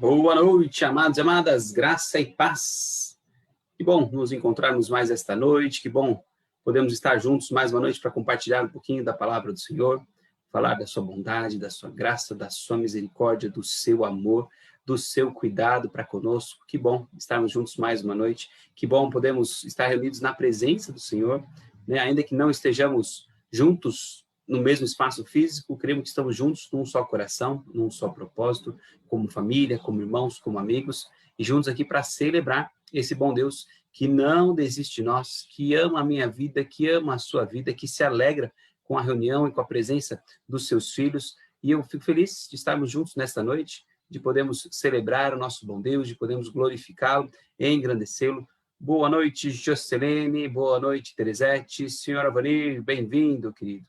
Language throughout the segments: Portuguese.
Boa noite, amados e amadas, graça e paz. Que bom nos encontrarmos mais esta noite, que bom podemos estar juntos mais uma noite para compartilhar um pouquinho da palavra do Senhor, falar da sua bondade, da sua graça, da sua misericórdia, do seu amor, do seu cuidado para conosco. Que bom estarmos juntos mais uma noite, que bom podemos estar reunidos na presença do Senhor, né? Ainda que não estejamos juntos no mesmo espaço físico, cremos que estamos juntos num só coração, num só propósito, como família, como irmãos, como amigos, e juntos aqui para celebrar esse bom Deus que não desiste de nós, que ama a minha vida, que ama a sua vida, que se alegra com a reunião e com a presença dos seus filhos. E eu fico feliz de estarmos juntos nesta noite, de podermos celebrar o nosso bom Deus, de podermos glorificá-lo e engrandecê-lo. Boa noite, Jocelene, boa noite, Teresete, senhora Vanir, bem-vindo, querido.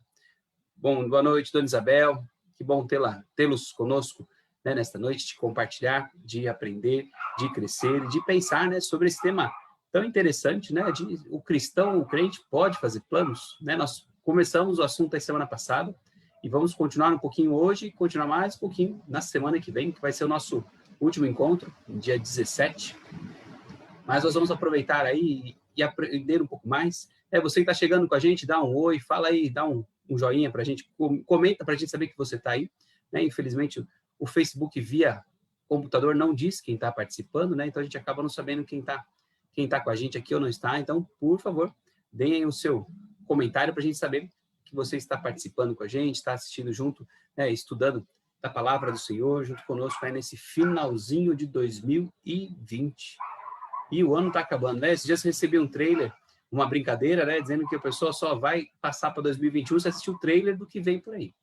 Boa noite, dona Isabel, que bom tê-los conosco, né, nesta noite, de compartilhar, de aprender, de crescer, de pensar, né, sobre esse tema tão interessante, né, o cristão, o crente pode fazer planos, né? Nós começamos o assunto a semana passada e vamos continuar um pouquinho hoje e continuar mais um pouquinho na semana que vem, que vai ser o nosso último encontro, dia 17. Mas nós vamos aproveitar aí e aprender um pouco mais. Você que está chegando com a gente, dá um oi, fala aí, dá um joinha para a gente, comenta para a gente saber que você está aí, né? Infelizmente, o Facebook via computador não diz quem está participando, né? Então a gente acaba não sabendo quem tá com a gente aqui ou não está. Então, por favor, deem aí o seu comentário para a gente saber que você está participando com a gente, está assistindo junto, né? Estudando da palavra do Senhor, junto conosco aí nesse finalzinho de 2020. E o ano está acabando, né? Esses dias eu recebi um trailer, uma brincadeira, né? Dizendo que a pessoa só vai passar para 2021 se assistir o trailer do que vem por aí,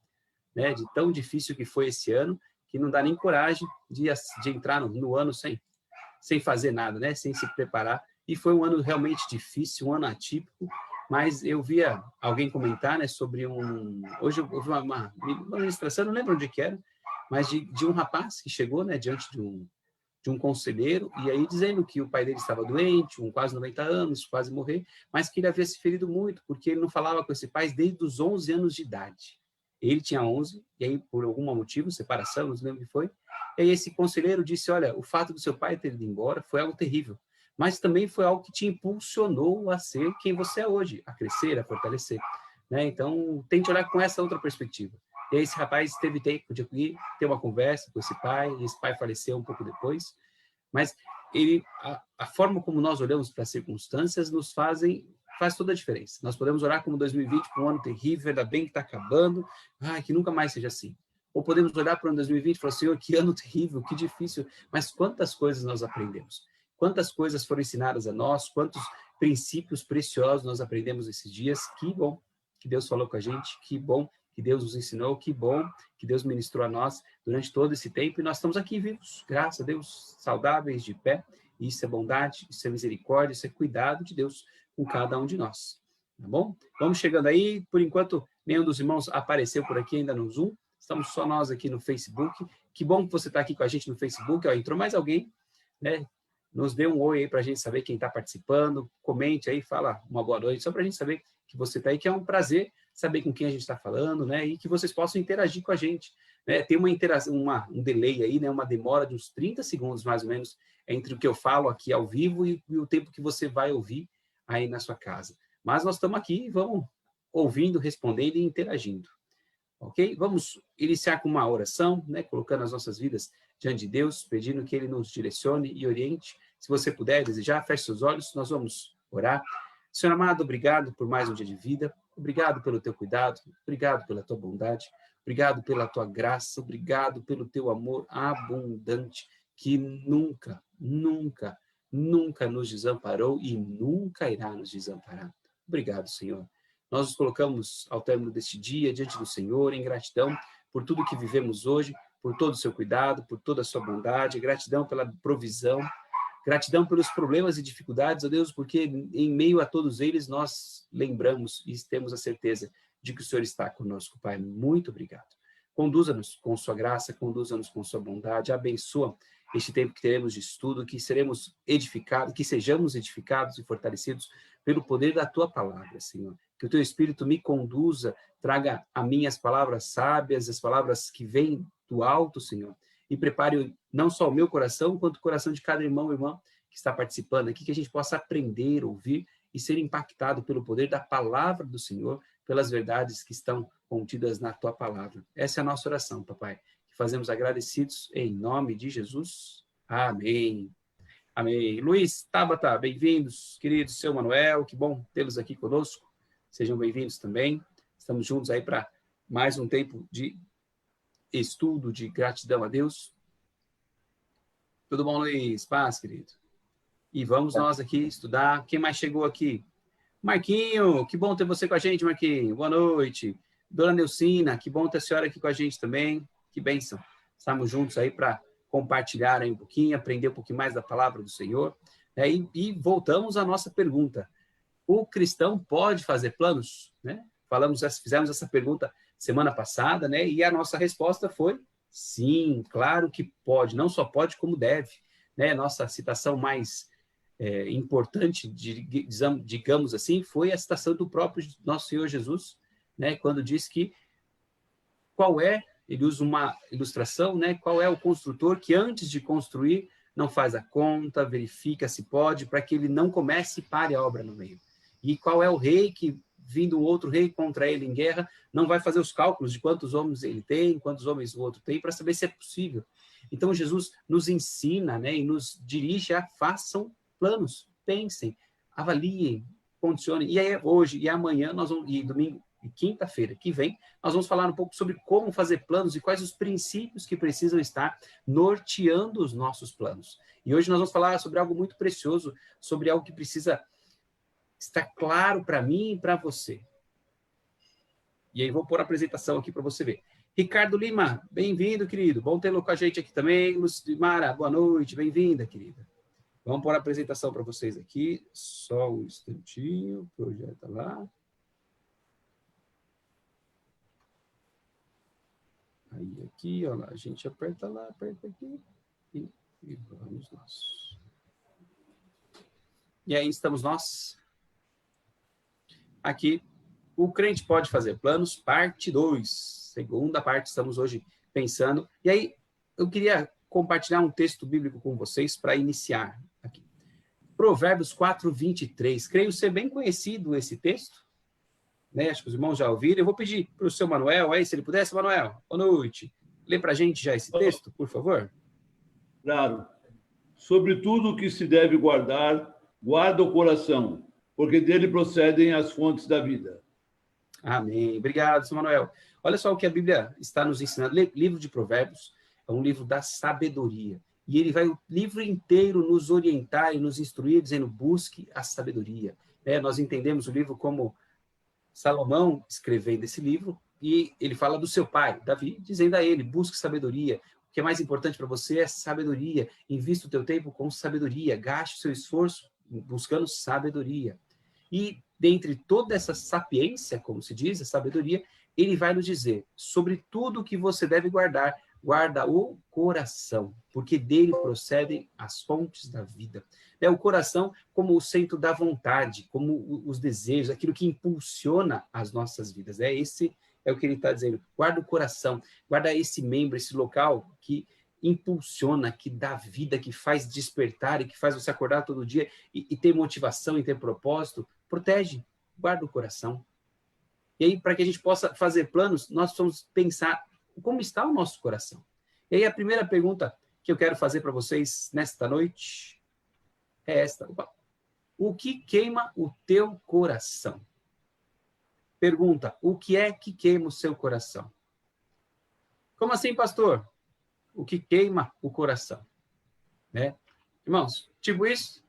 né? De tão difícil que foi esse ano, que não dá nem coragem de entrar no ano sem fazer nada, né? Sem se preparar. E foi um ano realmente difícil, um ano atípico, mas eu via alguém comentar, né, sobre hoje eu ouvi uma ministração, não lembro onde que era, mas de um rapaz que chegou, né, diante de um conselheiro, e aí dizendo que o pai dele estava doente, com quase 90 anos, quase morrer, mas que ele havia se ferido muito, porque ele não falava com esse pai desde os 11 anos de idade. Ele tinha 11, e aí, por algum motivo, separação, não lembro o que foi, e aí esse conselheiro disse, olha, o fato do seu pai ter ido embora foi algo terrível, mas também foi algo que te impulsionou a ser quem você é hoje, a crescer, a fortalecer, né? Então, tente olhar com essa outra perspectiva. E aí esse rapaz teve tempo de ter uma conversa com esse pai faleceu um pouco depois, mas a forma como nós olhamos para as circunstâncias faz toda a diferença. Nós podemos olhar como 2020 para um ano terrível, ainda bem que está acabando, que nunca mais seja assim. Ou podemos olhar para o ano 2020 e falar, Senhor, que ano terrível, que difícil, mas quantas coisas nós aprendemos, quantas coisas foram ensinadas a nós, quantos princípios preciosos nós aprendemos esses dias. Que bom que Deus falou com a gente, que bom que Deus nos ensinou, que bom que Deus ministrou a nós durante todo esse tempo, e nós estamos aqui vivos, graças a Deus, saudáveis, de pé, e isso é bondade, isso é misericórdia, isso é cuidado de Deus com cada um de nós, tá bom? Vamos chegando aí, por enquanto, nenhum dos irmãos apareceu por aqui ainda no Zoom, estamos só nós aqui no Facebook, que bom que você está aqui com a gente no Facebook, entrou mais alguém, né? Nos dê um oi aí para a gente saber quem está participando, comente aí, fala uma boa noite, só para a gente saber que você está aí, que é um prazer saber com quem a gente está falando, né? E que vocês possam interagir com a gente, né? Tem uma interação, um delay aí, né? Uma demora de uns 30 segundos, mais ou menos, entre o que eu falo aqui ao vivo e o tempo que você vai ouvir aí na sua casa. Mas nós estamos aqui, vamos ouvindo, respondendo e interagindo. Ok? Vamos iniciar com uma oração, né? Colocando as nossas vidas diante de Deus, pedindo que Ele nos direcione e oriente. Se você puder desejar, feche seus olhos, nós vamos orar. Senhor amado, obrigado por mais um dia de vida, obrigado pelo teu cuidado, obrigado pela tua bondade, obrigado pela tua graça, obrigado pelo teu amor abundante, que nunca, nunca, nunca nos desamparou e nunca irá nos desamparar. Obrigado, Senhor. Nós nos colocamos ao término deste dia diante do Senhor em gratidão por tudo que vivemos hoje, por todo o seu cuidado, por toda a sua bondade, gratidão pela provisão, gratidão pelos problemas e dificuldades, ó Deus, porque em meio a todos eles nós lembramos e temos a certeza de que o Senhor está conosco, Pai. Muito obrigado. Conduza-nos com sua graça, conduza-nos com sua bondade, abençoa este tempo que teremos de estudo, que seremos edificados, que sejamos edificados e fortalecidos pelo poder da tua palavra, Senhor. Que o teu Espírito me conduza, traga a mim as palavras sábias, as palavras que vêm do alto, Senhor, e prepare não só o meu coração, quanto o coração de cada irmão e irmã que está participando aqui, que a gente possa aprender, ouvir e ser impactado pelo poder da palavra do Senhor, pelas verdades que estão contidas na tua palavra. Essa é a nossa oração, papai, que fazemos agradecidos em nome de Jesus. Amém. Amém. Luiz, Tabata, bem-vindos, queridos, seu Manuel, que bom tê-los aqui conosco. Sejam bem-vindos também. Estamos juntos aí para mais um tempo de estudo, de gratidão a Deus. Tudo bom, Luiz? Paz, querido? E vamos nós aqui estudar. Quem mais chegou aqui? Marquinho, que bom ter você com a gente, Marquinho. Boa noite. Dona Neucina, que bom ter a senhora aqui com a gente também. Que bênção. Estamos juntos aí para compartilhar aí um pouquinho, aprender um pouquinho mais da palavra do Senhor. E voltamos à nossa pergunta. O cristão pode fazer planos? Né? Fizemos essa pergunta semana passada, né? E a nossa resposta foi sim, claro que pode. Não só pode, como deve. Né? Nossa citação mais importante, digamos assim, foi a citação do próprio nosso Senhor Jesus, né? Quando diz que ele usa uma ilustração, né? Qual é o construtor que antes de construir não faz a conta, verifica se pode, para que ele não comece e pare a obra no meio. E qual é o rei que, vindo outro rei contra ele em guerra, não vai fazer os cálculos de quantos homens ele tem, quantos homens o outro tem, para saber se é possível. Então, Jesus nos ensina, né, e nos dirige a façam planos, pensem, avaliem, condicionem. E aí, hoje e amanhã, e domingo e quinta-feira que vem, nós vamos falar um pouco sobre como fazer planos e quais os princípios que precisam estar norteando os nossos planos. E hoje nós vamos falar sobre algo muito precioso, sobre algo que precisa estar claro para mim e para você. E aí vou pôr a apresentação aqui para você ver. Ricardo Lima, bem-vindo, querido. Bom tê-lo com a gente aqui também. Lucimara, boa noite, bem-vinda, querida. Vamos pôr a apresentação para vocês aqui. Só um instantinho, projeta lá. Aí aqui, ó lá, a gente aperta lá, aperta aqui e vamos nós. E aí estamos nós. Aqui, o crente pode fazer planos, parte 2. Segunda parte, estamos hoje pensando. E aí, eu queria compartilhar um texto bíblico com vocês para iniciar aqui. Provérbios 4, 23. Creio ser bem conhecido esse texto. Né? Acho que os irmãos já ouviram. Eu vou pedir para o seu Manuel, aí, se ele pudesse, Manuel, boa noite. Lê para a gente já esse texto, por favor. Claro. Sobre tudo o que se deve guardar, guarda o coração, porque dele procedem as fontes da vida. Amém. Obrigado, seu Manuel. Olha só o que a Bíblia está nos ensinando. Livro de Provérbios é um livro da sabedoria. E ele vai o livro inteiro nos orientar e nos instruir, dizendo, busque a sabedoria. Nós entendemos o livro como Salomão escrevendo esse livro, e ele fala do seu pai, Davi, dizendo a ele, busque sabedoria. O que é mais importante para você é sabedoria. Invista o teu tempo com sabedoria. Gaste o seu esforço buscando sabedoria. E dentre toda essa sapiência, como se diz, a sabedoria, ele vai nos dizer, sobre tudo que você deve guardar, guarda o coração, porque dele procedem as fontes da vida. O coração como o centro da vontade, como os desejos, aquilo que impulsiona as nossas vidas. Esse é o que ele está dizendo. Guarda o coração, guarda esse membro, esse local que impulsiona, que dá vida, que faz despertar e que faz você acordar todo dia e ter motivação e ter propósito. Protege, guarda o coração. E aí, para que a gente possa fazer planos, nós precisamos pensar como está o nosso coração. E aí, a primeira pergunta que eu quero fazer para vocês nesta noite é esta. O que queima o teu coração? Pergunta, o que é que queima o seu coração? Como assim, pastor? O que queima o coração? Né? Irmãos, tipo isso?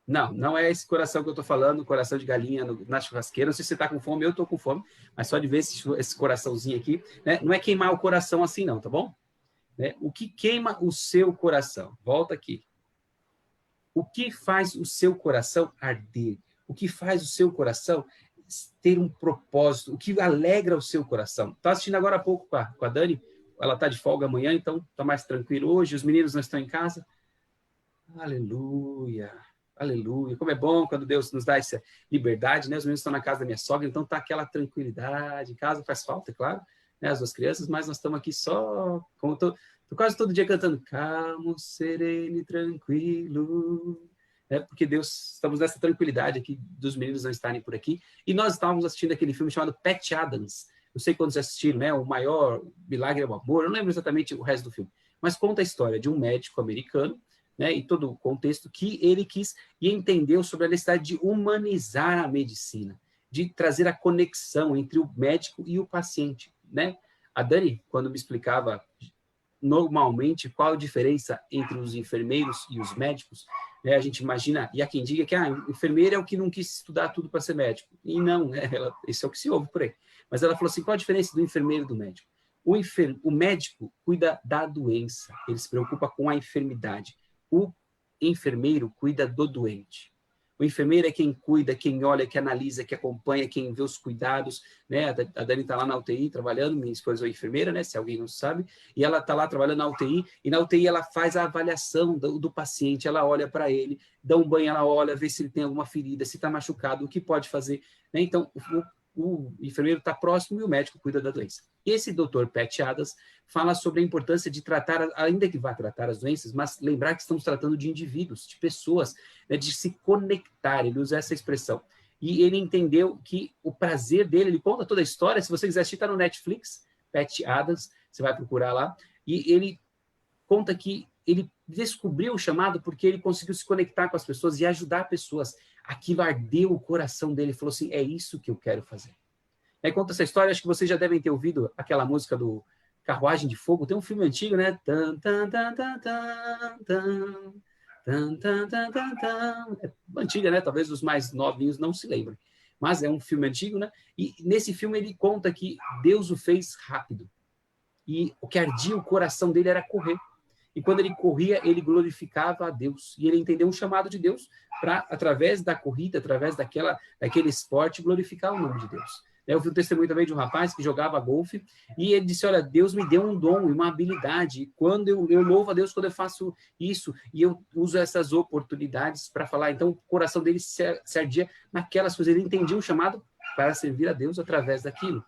Não é esse coração que eu estou falando, coração de galinha na churrasqueira. Não sei se você está com fome, eu estou com fome, mas só de ver esse coraçãozinho aqui, né? Não é queimar o coração assim não, tá bom? Né? O que queima o seu coração? Volta aqui. O que faz o seu coração arder? O que faz o seu coração ter um propósito? O que alegra o seu coração? Estava assistindo agora há pouco com a Dani, ela está de folga amanhã, então está mais tranquilo hoje, os meninos não estão em casa. Aleluia, aleluia. Como é bom quando Deus nos dá essa liberdade, né? Os meninos estão na casa da minha sogra, então está aquela tranquilidade. Em casa faz falta, é claro, né? As duas crianças, mas nós estamos aqui só, como Tô quase todo dia cantando calmo, sereno e tranquilo. Porque Deus, estamos nessa tranquilidade aqui dos meninos não estarem por aqui. E nós estávamos assistindo aquele filme chamado Patch Adams. Não sei quantos assistiram, né? O Maior Milagre é o Amor. Eu não lembro exatamente o resto do filme. Mas conta a história de um médico americano, né? E todo o contexto que ele quis e entendeu sobre a necessidade de humanizar a medicina, de trazer a conexão entre o médico e o paciente, né? A Dani, quando me explicava normalmente qual a diferença entre os enfermeiros e os médicos, né? A gente imagina, e há quem diga que o enfermeiro é o que não quis estudar tudo para ser médico. E não, né? Isso é o que se ouve por aí. Mas ela falou assim, qual a diferença do enfermeiro e do médico? O médico cuida da doença, ele se preocupa com a enfermidade. O enfermeiro cuida do doente. O enfermeiro é quem cuida, quem olha, que analisa, que acompanha, quem vê os cuidados, né? A Dani está lá na UTI trabalhando, minha esposa é enfermeira, né? Se alguém não sabe, e ela está lá trabalhando na UTI, e na UTI ela faz a avaliação do paciente, ela olha para ele, dá um banho, ela olha, vê se ele tem alguma ferida, se está machucado, o que pode fazer, né? Então, o enfermeiro está próximo e o médico cuida da doença. E esse doutor Patch Adams fala sobre a importância de tratar, ainda que vá tratar as doenças, mas lembrar que estamos tratando de indivíduos, de pessoas, né, de se conectar, ele usa essa expressão. E ele entendeu que o prazer dele, ele conta toda a história, se você quiser assistir, está no Netflix, Patch Adams, você vai procurar lá, e ele conta que ele descobriu o chamado porque ele conseguiu se conectar com as pessoas e ajudar pessoas. Aquilo ardeu o coração dele, falou assim, é isso que eu quero fazer. Aí conta essa história, acho que vocês já devem ter ouvido aquela música do Carruagem de Fogo, tem um filme antigo, né? É antiga, né? Talvez os mais novinhos não se lembrem. Mas é um filme antigo, né? E nesse filme ele conta que Deus o fez rápido. E o que ardia o coração dele era correr. E quando ele corria, ele glorificava a Deus. E ele entendeu um chamado de Deus para, através da corrida, através daquele esporte, glorificar o nome de Deus. Eu vi um testemunho também de um rapaz que jogava golfe e ele disse, olha, Deus me deu um dom e uma habilidade. E quando eu louvo a Deus quando eu faço isso e eu uso essas oportunidades para falar. Então, o coração dele se ardia naquelas coisas. Ele entendia um chamado para servir a Deus através daquilo.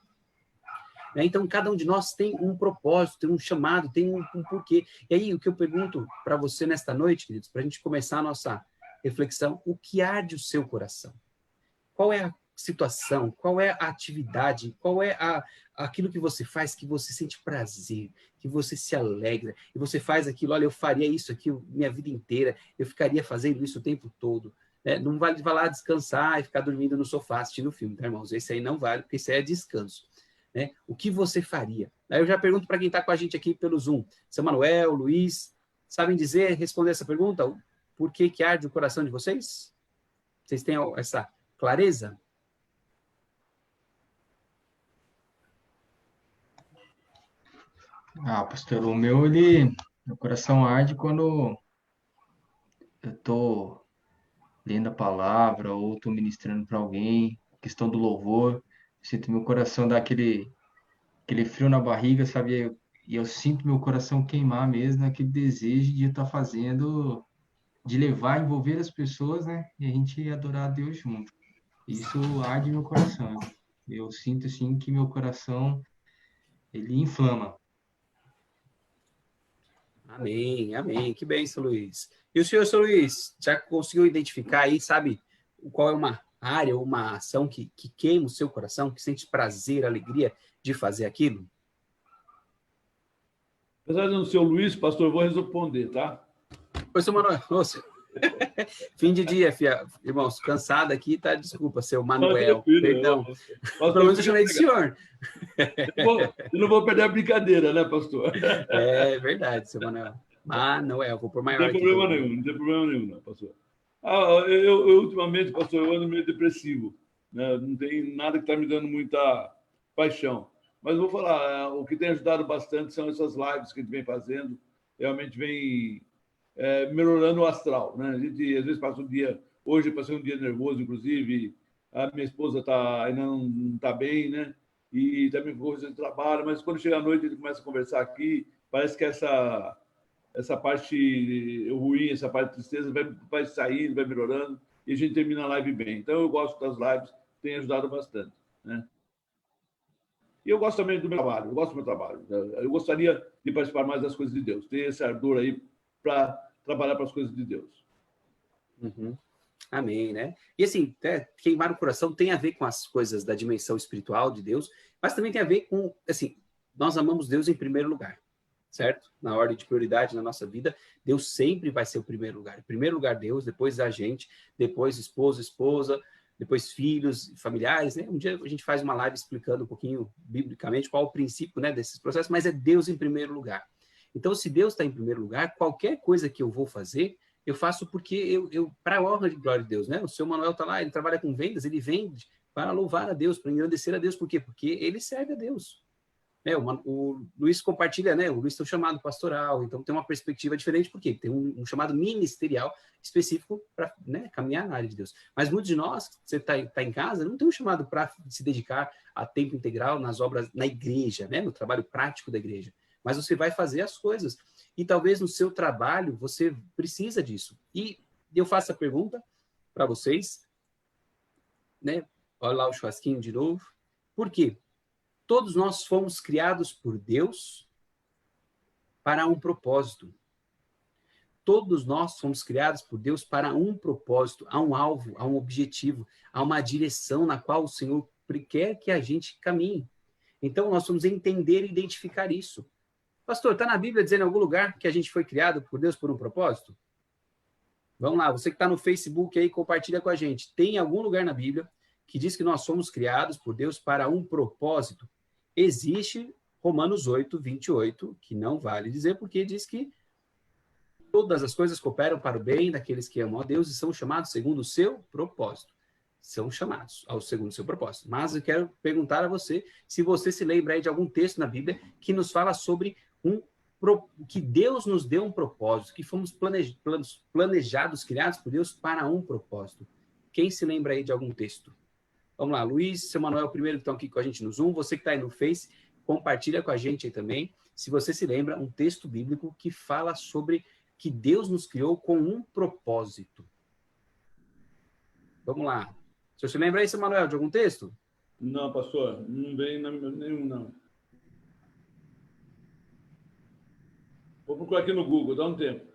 Então, cada um de nós tem um propósito, tem um chamado, tem um porquê. E aí, o que eu pergunto para você nesta noite, queridos, para a gente começar a nossa reflexão, o que arde o seu coração? Qual é a situação? Qual é a atividade? Qual é aquilo que você faz que você sente prazer, que você se alegra, e você faz aquilo, olha, eu faria isso aqui minha vida inteira, eu ficaria fazendo isso o tempo todo. Não vale lá descansar e ficar dormindo no sofá assistindo filme, tá, irmãos? Esse aí não vale, porque isso aí é descanso. Né? O que você faria? Aí eu já pergunto para quem está com a gente aqui pelo Zoom. Seu Manuel, Luiz, sabem responder essa pergunta? Por que arde o coração de vocês? Vocês têm essa clareza? Pastor, meu coração arde quando eu estou lendo a palavra ou estou ministrando para alguém, questão do louvor, sinto meu coração dar aquele frio na barriga, sabe? E eu sinto meu coração queimar mesmo, aquele desejo de estar fazendo, de levar, envolver as pessoas, né? E a gente adorar a Deus junto. Isso arde meu coração. Eu sinto, assim, que meu coração, ele inflama. Amém, amém. Que bênção, Luiz. E o senhor, seu Luiz, já conseguiu identificar aí, sabe, qual é uma área ou uma ação que queima o seu coração, que sente prazer, alegria de fazer aquilo? Apesar de não ser o Luiz, pastor, eu vou responder, tá? Oi, seu Manuel. Fim de dia, irmãos, cansado aqui, tá? Desculpa, seu Manuel, perdão. Pastor, pelo menos eu chamei de senhor. Eu não vou perder a brincadeira, né, pastor? É verdade, seu Manuel. Manuel, vou por maior. Não tem problema nenhum, não tem problema nenhum, não, pastor. Eu ultimamente, pastor, eu ando meio depressivo, né? Não tem nada que está me dando muita paixão. Mas vou falar, o que tem ajudado bastante são essas lives que a gente vem fazendo, realmente vem melhorando o astral, né? A gente às vezes passa um dia, hoje eu passei um dia nervoso, inclusive, a minha esposa ainda não está bem, né? E também com coisa de trabalho, mas quando chega a noite a gente começa a conversar aqui, parece que essa parte ruim, essa parte de tristeza vai saindo, vai melhorando, e a gente termina a live bem. Então, eu gosto das lives, tem ajudado bastante, né? E eu gosto também do meu trabalho, eu gosto do meu trabalho. Eu gostaria de participar mais das coisas de Deus, ter esse ardor aí para trabalhar para as coisas de Deus. Uhum. Amém, né? E assim, queimar o coração tem a ver com as coisas da dimensão espiritual de Deus, mas também tem a ver com, assim, nós amamos Deus em primeiro lugar, certo? Na ordem de prioridade na nossa vida, Deus sempre vai ser o primeiro lugar. Em primeiro lugar, Deus, depois a gente, depois esposa, depois filhos, familiares, né? Um dia a gente faz uma live explicando um pouquinho, biblicamente, qual o princípio, né, desses processos, mas é Deus em primeiro lugar. Então, se Deus está em primeiro lugar, qualquer coisa que eu vou fazer, eu faço porque para a honra e glória de Deus, né? O seu Manuel está lá, ele trabalha com vendas, ele vende para louvar a Deus, para engrandecer a Deus. Por quê? Porque ele serve a Deus. O Luiz compartilha, né? O Luiz tem um chamado pastoral, então tem uma perspectiva diferente, porque tem um chamado ministerial específico para, né, caminhar na área de Deus. Mas muitos de nós, você está em casa, não tem um chamado para se dedicar a tempo integral nas obras, na igreja, né? No trabalho prático da igreja. Mas você vai fazer as coisas. E talvez no seu trabalho você precisa disso. E eu faço a pergunta para vocês, né? Olha lá o churrasquinho de novo. Por quê? Todos nós fomos criados por Deus para um propósito. Todos nós fomos criados por Deus para um propósito, a um alvo, a um objetivo, a uma direção na qual o Senhor quer que a gente caminhe. Então, nós vamos entender e identificar isso. Pastor, está na Bíblia dizendo em algum lugar que a gente foi criado por Deus por um propósito? Vamos lá, você que está no Facebook aí, compartilha com a gente. Tem algum lugar na Bíblia que diz que nós somos criados por Deus para um propósito? Existe Romanos 8, 28, que não vale dizer, porque diz que todas as coisas cooperam para o bem daqueles que amam a Deus e são chamados segundo o seu propósito. São chamados ao segundo o seu propósito. Mas eu quero perguntar a você se você se lembra aí de algum texto na Bíblia que nos fala sobre que Deus nos deu um propósito, que fomos planejados, criados por Deus para um propósito. Quem se lembra aí de algum texto? Vamos lá, Luiz, seu Manuel, primeiro que estão aqui com a gente no Zoom, você que está aí no Face, compartilha com a gente aí também, se você se lembra, um texto bíblico que fala sobre que Deus nos criou com um propósito. Vamos lá. O senhor se lembra aí, seu Manuel, de algum texto? Não, pastor, não vem nenhum, não. Vou procurar aqui no Google, dá um tempo.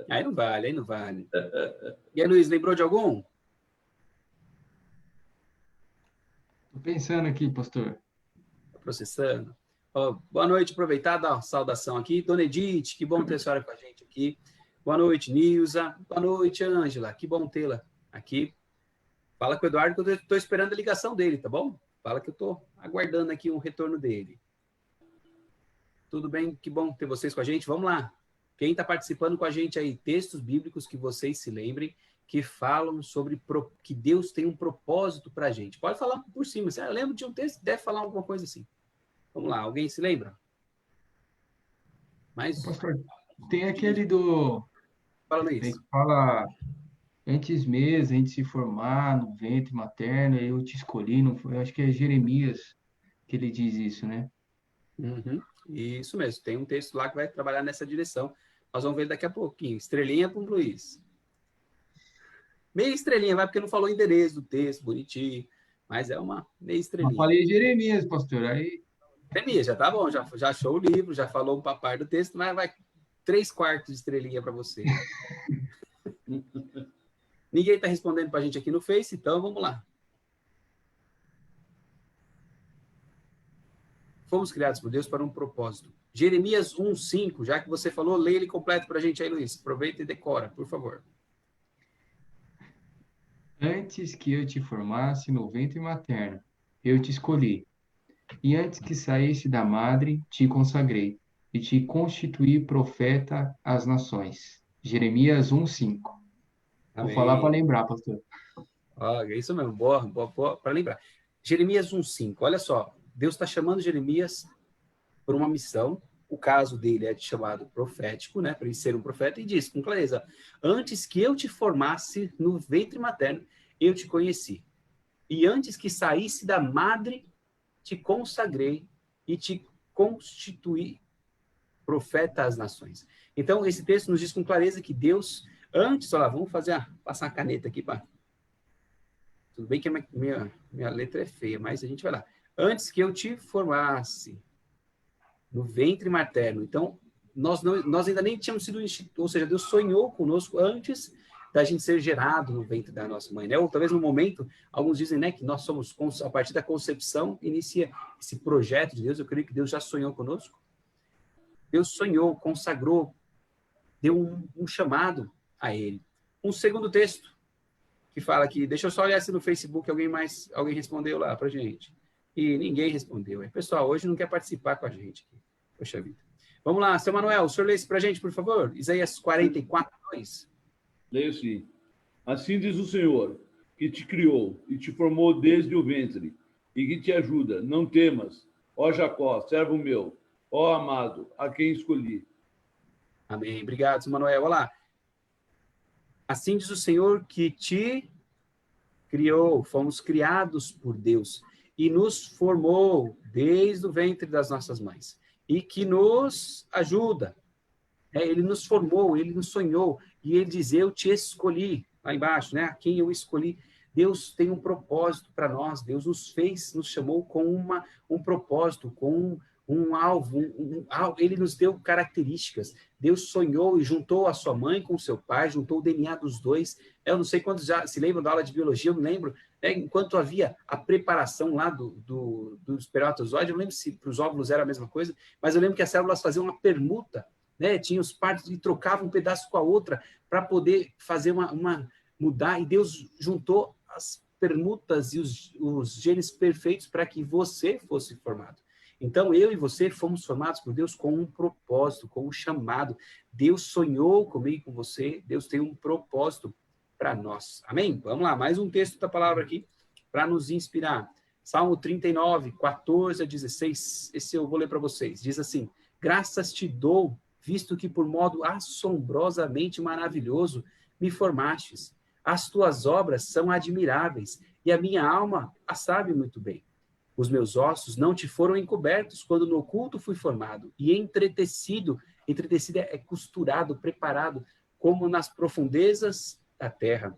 Aí não vale, aí não vale. E aí, Luiz, lembrou de algum? Estou pensando aqui, pastor. Tá processando. Boa noite, aproveitar, dar uma saudação aqui. Dona Edith, que bom ter a senhora com a gente aqui. Boa noite, Nilza. Boa noite, Ângela. Que bom tê-la aqui. Fala com o Eduardo que eu estou esperando a ligação dele, tá bom? Fala que eu estou aguardando aqui um retorno dele. Tudo bem? Que bom ter vocês com a gente. Vamos lá. Quem está participando com a gente aí? Textos bíblicos que vocês se lembrem, que falam sobre que Deus tem um propósito para a gente. Pode falar por cima. Você lembra de um texto? Deve falar alguma coisa assim. Vamos lá. Alguém se lembra? Mas... Pastor, tem aquele do... Fala isso. Que fala, antes mesmo a gente se formar no ventre materno, eu te escolhi, não foi? Eu acho que é Jeremias que ele diz isso, né? Uhum. Isso mesmo. Tem um texto lá que vai trabalhar nessa direção. Nós vamos ver daqui a pouquinho. Estrelinha para o Luiz. Meia estrelinha, vai, porque não falou o endereço do texto, bonitinho. Mas é uma meia Eu estrelinha. falei Jeremias, pastor, aí... Jeremias, já tá bom, já achou o livro, já falou um papai do texto, mas vai 3/4 de estrelinha para você. Ninguém está respondendo para a gente aqui no Face, então vamos lá. Fomos criados por Deus para um propósito. Jeremias 1:5, já que você falou, leia ele completo para a gente aí, Luiz. Aproveita e decora, por favor. Antes que eu te formasse no ventre materno, eu te escolhi. E antes que saísse da madre, te consagrei. E te constituí profeta às nações. Jeremias 1:5. Vou falar para Amém. lembrar, pastor. É isso mesmo, boa para lembrar. Jeremias 1:5, olha só. Deus está chamando Jeremias por uma missão. O caso dele é chamado profético, né? Para ele ser um profeta, e diz com clareza: antes que eu te formasse no ventre materno, eu te conheci. E antes que saísse da madre, te consagrei e te constituí profeta às nações. Então, esse texto nos diz com clareza que Deus, antes, olha lá, vamos passar a caneta aqui para Tudo bem que a minha letra é feia, mas a gente vai lá. Antes que eu te formasse no ventre materno. Então, nós ainda nem tínhamos sido instituídos, ou seja, Deus sonhou conosco antes da gente ser gerado no ventre da nossa mãe, né? Ou talvez no momento, alguns dizem, né, que nós somos, a partir da concepção, inicia esse projeto de Deus. Eu creio que Deus já sonhou conosco. Deus sonhou, consagrou, deu um chamado a ele. Um segundo texto que fala aqui, deixa eu só olhar se no Facebook alguém respondeu lá pra gente. E ninguém respondeu. O pessoal hoje não quer participar com a gente aqui. Poxa vida. Vamos lá, seu Manuel, o senhor lê isso pra gente, por favor? Isaías 44, 2. Leio sim. Assim diz o Senhor, que te criou e te formou desde o ventre, e que te ajuda. Não temas, ó Jacó, servo meu, ó amado, a quem escolhi. Amém. Obrigado, seu Manuel. Olha lá. Assim diz o Senhor que te criou, fomos criados por Deus e nos formou desde o ventre das nossas mães e que nos ajuda. Ele nos formou, ele nos sonhou e ele diz, eu te escolhi, lá embaixo, né? A quem eu escolhi. Deus tem um propósito para nós, Deus nos chamou com um propósito, com um alvo, ele nos deu características. Deus sonhou e juntou a sua mãe com o seu pai, juntou o DNA dos dois. Eu não sei quantos já se lembram da aula de biologia, eu me lembro, né, enquanto havia a preparação lá do espermatozoide, eu não lembro se para os óvulos era a mesma coisa, mas eu lembro que as células faziam uma permuta, né, tinham os partes e trocavam um pedaço com a outra para poder fazer mudar, e Deus juntou as permutas e os genes perfeitos para que você fosse formado. Então, eu e você fomos formados por Deus com um propósito, com um chamado. Deus sonhou comigo e com você. Deus tem um propósito para nós. Amém? Vamos lá, mais um texto da palavra aqui para nos inspirar. Salmo 39, 14 a 16. Esse eu vou ler para vocês. Diz assim, graças te dou, visto que por modo assombrosamente maravilhoso me formastes. As tuas obras são admiráveis e a minha alma as sabe muito bem. Os meus ossos não te foram encobertos quando no oculto fui formado, e entretecido é costurado, preparado, como nas profundezas da terra.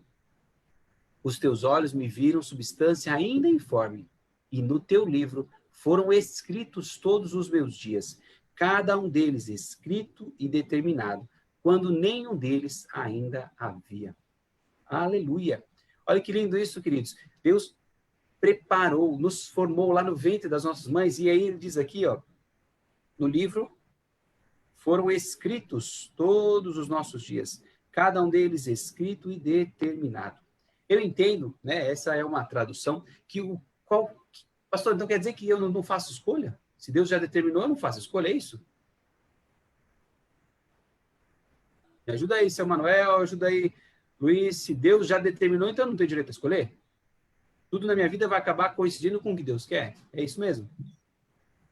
Os teus olhos me viram substância ainda informe, e no teu livro foram escritos todos os meus dias, cada um deles escrito e determinado, quando nenhum deles ainda havia. Aleluia! Olha que lindo isso, queridos. Deus preparou, nos formou lá no ventre das nossas mães, e aí ele diz aqui, ó, no livro, foram escritos todos os nossos dias, cada um deles escrito e determinado. Eu entendo, né, essa é uma tradução, pastor, então quer dizer que eu não faço escolha? Se Deus já determinou, eu não faço escolha, é isso? Me ajuda aí, seu Manuel, ajuda aí, Luiz, se Deus já determinou, então eu não tenho direito a escolher? Tudo na minha vida vai acabar coincidindo com o que Deus quer? É isso mesmo?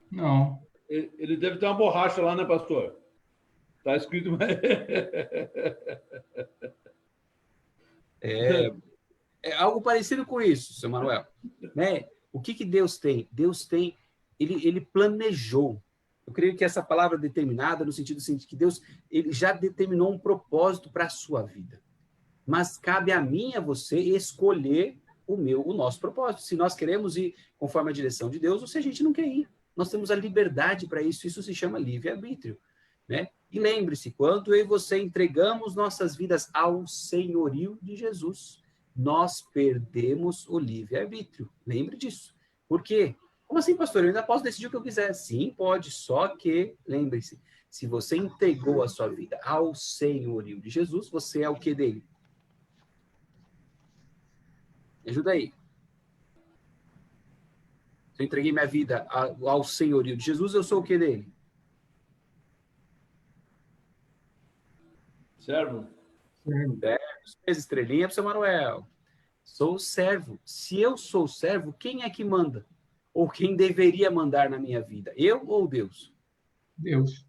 Não. Ele deve ter uma borracha lá, né, pastor? Está escrito... É algo parecido com isso, seu Manuel. Né? O que Deus tem? Deus tem, ele planejou. Eu creio que essa palavra determinada, no sentido assim, que Deus ele já determinou um propósito para a sua vida. Mas cabe a mim e a você escolher o nosso propósito. Se nós queremos ir conforme a direção de Deus, ou se a gente não quer ir. Nós temos a liberdade para isso. Isso se chama livre-arbítrio. Né? E lembre-se, quando eu e você entregamos nossas vidas ao senhorio de Jesus, nós perdemos o livre-arbítrio. Lembre disso. Por quê? Como assim, pastor? Eu ainda posso decidir o que eu quiser. Sim, pode. Só que, lembre-se, se você entregou a sua vida ao senhorio de Jesus, você é o que dele? Me ajuda aí. Se eu entreguei minha vida ao senhorio de Jesus, eu sou o que dele? Servo. Estrelinha para o seu Manuel. Sou servo. Se eu sou servo, quem é que manda? Ou quem deveria mandar na minha vida? Eu ou Deus? Deus.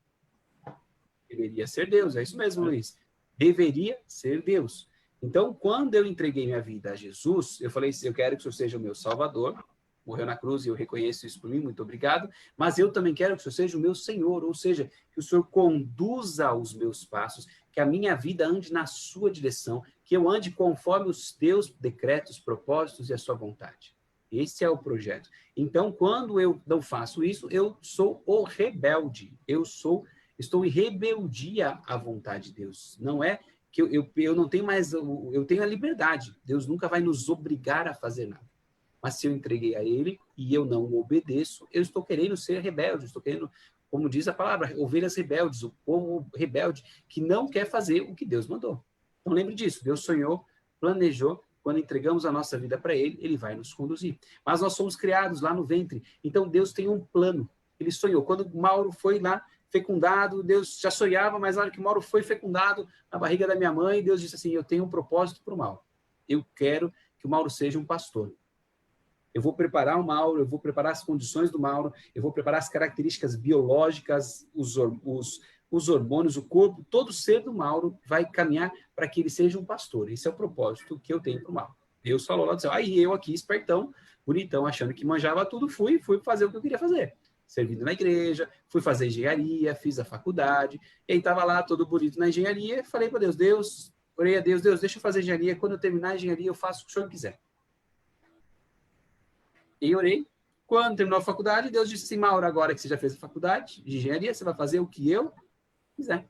Deveria ser Deus, é isso mesmo, Luiz. Deveria ser Deus. Então, quando eu entreguei minha vida a Jesus, eu falei assim, eu quero que o Senhor seja o meu Salvador, morreu na cruz e eu reconheço isso por mim, muito obrigado, mas eu também quero que o Senhor seja o meu Senhor, ou seja, que o Senhor conduza os meus passos, que a minha vida ande na sua direção, que eu ande conforme os teus decretos, propósitos e a sua vontade. Esse é o projeto. Então, quando eu não faço isso, eu sou o rebelde. Estou em rebeldia à vontade de Deus. Não é que eu não tenho mais, eu tenho a liberdade. Deus nunca vai nos obrigar a fazer nada. Mas se eu entreguei a Ele e eu não obedeço, eu estou querendo ser rebelde, estou querendo, como diz a palavra, ovelhas rebeldes, o povo rebelde que não quer fazer o que Deus mandou. Então lembre disso, Deus sonhou, planejou, quando entregamos a nossa vida para Ele, Ele vai nos conduzir. Mas nós somos criados lá no ventre, então Deus tem um plano. Ele sonhou. Quando Mauro foi lá fecundado, Deus já sonhava, mas na hora que Mauro foi fecundado na barriga da minha mãe, Deus disse assim, eu tenho um propósito para o Mauro. Eu quero que o Mauro seja um pastor. Eu vou preparar o Mauro, eu vou preparar as condições do Mauro, eu vou preparar as características biológicas, os hormônios, o corpo, todo ser do Mauro vai caminhar para que ele seja um pastor. Esse é o propósito que eu tenho para o Mauro. Deus falou lá do céu. Aí eu aqui, espertão, bonitão, achando que manjava tudo, fui fazer o que eu queria fazer. Servindo na igreja, fui fazer engenharia, fiz a faculdade, e aí estava lá todo bonito na engenharia, falei para Deus, orei a Deus, deixa eu fazer engenharia, quando eu terminar a engenharia eu faço o que o Senhor quiser. E orei. Quando terminou a faculdade, Deus disse assim, Mauro, agora que você já fez a faculdade de engenharia, você vai fazer o que eu quiser.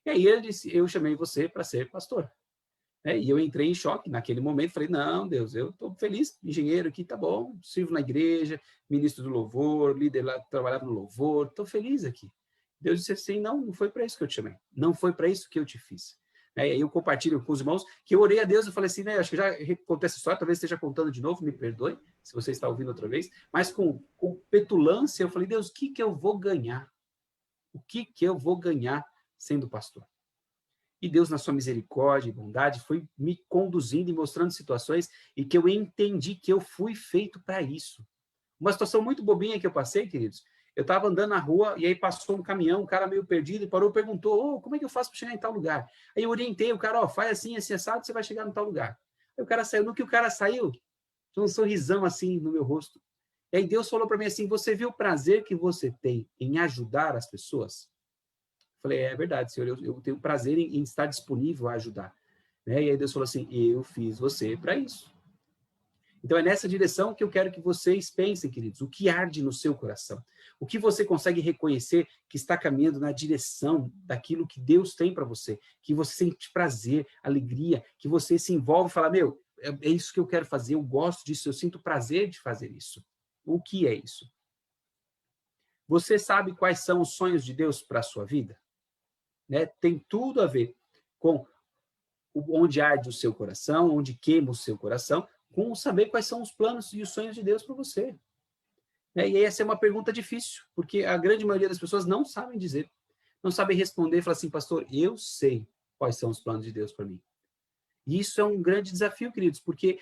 E aí ele disse, eu chamei você para ser pastor. E eu entrei em choque naquele momento, falei, não, Deus, eu estou feliz, engenheiro aqui, tá bom, sirvo na igreja, ministro do louvor, líder lá, trabalhava no louvor, estou feliz aqui. Deus disse assim, não foi para isso que eu te chamei, não foi para isso que eu te fiz. E aí eu compartilho com os irmãos que eu orei a Deus, eu falei assim, né, acho que já contei essa história, talvez esteja contando de novo, me perdoe, se você está ouvindo outra vez, mas com petulância eu falei, Deus, o que eu vou ganhar? O que eu vou ganhar sendo pastor? E Deus, na sua misericórdia e bondade, foi me conduzindo e mostrando situações e que eu entendi que eu fui feito para isso. Uma situação muito bobinha que eu passei, queridos, eu estava andando na rua e aí passou um caminhão, um cara meio perdido, e parou e perguntou, como é que eu faço para chegar em tal lugar? Aí eu orientei o cara, faz assim, assim, assado, você vai chegar em tal lugar. Aí o cara saiu, no que o cara saiu, tinha um sorrisão assim no meu rosto. E aí Deus falou para mim assim, você viu o prazer que você tem em ajudar as pessoas? Falei, é verdade, Senhor, eu tenho prazer em estar disponível a ajudar. E aí Deus falou assim, eu fiz você para isso. Então é nessa direção que eu quero que vocês pensem, queridos, o que arde no seu coração? O que você consegue reconhecer que está caminhando na direção daquilo que Deus tem para você? Que você sente prazer, alegria, que você se envolve e fala, meu, é isso que eu quero fazer, eu gosto disso, eu sinto prazer de fazer isso. O que é isso? Você sabe quais são os sonhos de Deus para a sua vida? Tem tudo a ver com onde arde o seu coração, onde queima o seu coração, com saber quais são os planos e os sonhos de Deus para você. E essa é uma pergunta difícil, porque a grande maioria das pessoas não sabem dizer, não sabem responder e falar assim, pastor, eu sei quais são os planos de Deus para mim. E isso é um grande desafio, queridos, porque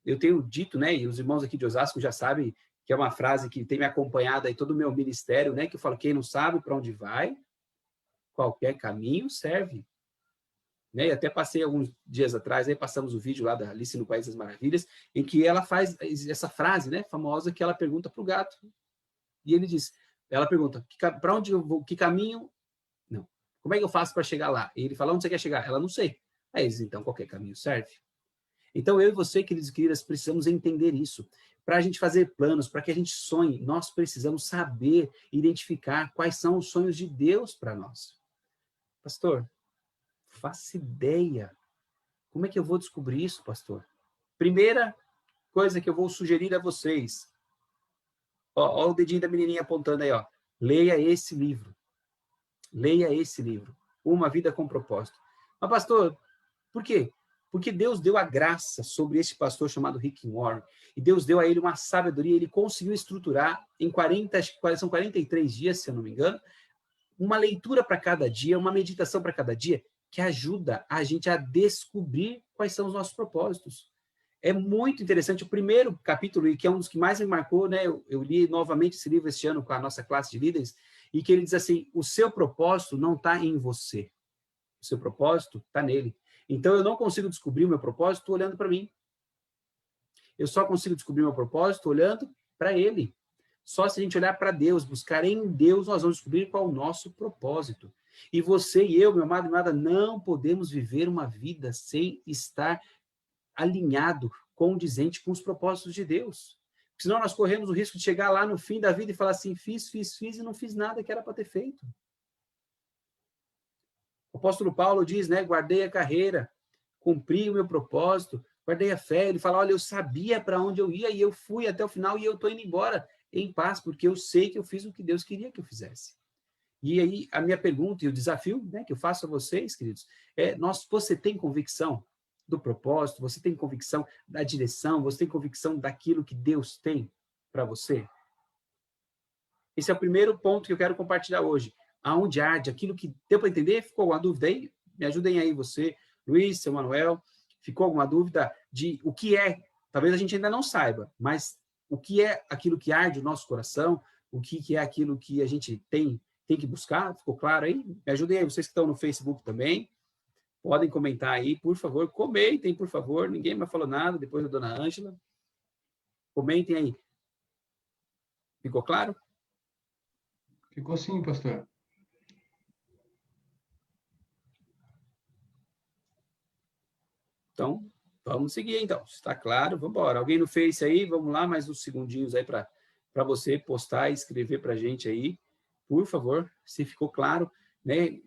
eu tenho dito, e os irmãos aqui de Osasco já sabem que é uma frase que tem me acompanhado aí todo o meu ministério, que eu falo, quem não sabe para onde vai, qualquer caminho serve. E até passei alguns dias atrás, aí passamos o vídeo lá da Alice no País das Maravilhas, em que ela faz essa frase, famosa, que ela pergunta para o gato. E ela pergunta, para onde eu vou, que caminho? Não. Como é que eu faço para chegar lá? E ele fala, onde você quer chegar? Ela, não sei. Aí eles, então, qualquer caminho serve. Então, eu e você, queridos e queridas, precisamos entender isso. Para a gente fazer planos, para que a gente sonhe, nós precisamos saber, identificar quais são os sonhos de Deus para nós. Pastor, faço ideia. Como é que eu vou descobrir isso, pastor? Primeira coisa que eu vou sugerir a vocês. Ó o dedinho da menininha apontando aí, ó. Leia esse livro. Leia esse livro. Uma Vida com Propósito. Mas, pastor, por quê? Porque Deus deu a graça sobre esse pastor chamado Rick Warren. E Deus deu a ele uma sabedoria. Ele conseguiu estruturar em 43 dias, se eu não me engano, uma leitura para cada dia, uma meditação para cada dia, que ajuda a gente a descobrir quais são os nossos propósitos. É muito interessante. O primeiro capítulo, que é um dos que mais me marcou, eu li novamente esse livro este ano com a nossa classe de líderes, e que ele diz assim, o seu propósito não está em você. O seu propósito está nele. Então, eu não consigo descobrir o meu propósito olhando para mim. Eu só consigo descobrir meu propósito olhando para Ele. Só se a gente olhar para Deus, buscar em Deus, nós vamos descobrir qual é o nosso propósito. E você e eu, meu amado e amada, não podemos viver uma vida sem estar alinhado, condizente com os propósitos de Deus. Senão nós corremos o risco de chegar lá no fim da vida e falar assim, fiz e não fiz nada que era para ter feito. O apóstolo Paulo diz, né, guardei a carreira, cumpri o meu propósito, guardei a fé. Ele fala, olha, eu sabia para onde eu ia e eu fui até o final e eu estou indo embora em paz, porque eu sei que eu fiz o que Deus queria que eu fizesse. E aí, a minha pergunta e o desafio, né, que eu faço a vocês, queridos, você tem convicção do propósito, você tem convicção da direção, você tem convicção daquilo que Deus tem para você? Esse é o primeiro ponto que eu quero compartilhar hoje. Aonde arde, aquilo que deu para entender? Ficou alguma dúvida aí? Me ajudem aí, você, Luiz, seu Manuel. Ficou alguma dúvida de o que é? Talvez a gente ainda não saiba, mas o que é aquilo que arde o nosso coração? O que é aquilo que a gente tem que buscar? Ficou claro aí? Me ajudem aí, vocês que estão no Facebook também. Podem comentar aí, por favor. Comentem, por favor. Ninguém mais falou nada depois da dona Ângela. Comentem aí. Ficou claro? Ficou sim, pastor. Então, vamos seguir, então. Está claro? Vamos embora. Alguém no Face aí? Vamos lá, mais uns segundinhos aí para você postar e escrever para a gente aí. Por favor, se ficou claro, né?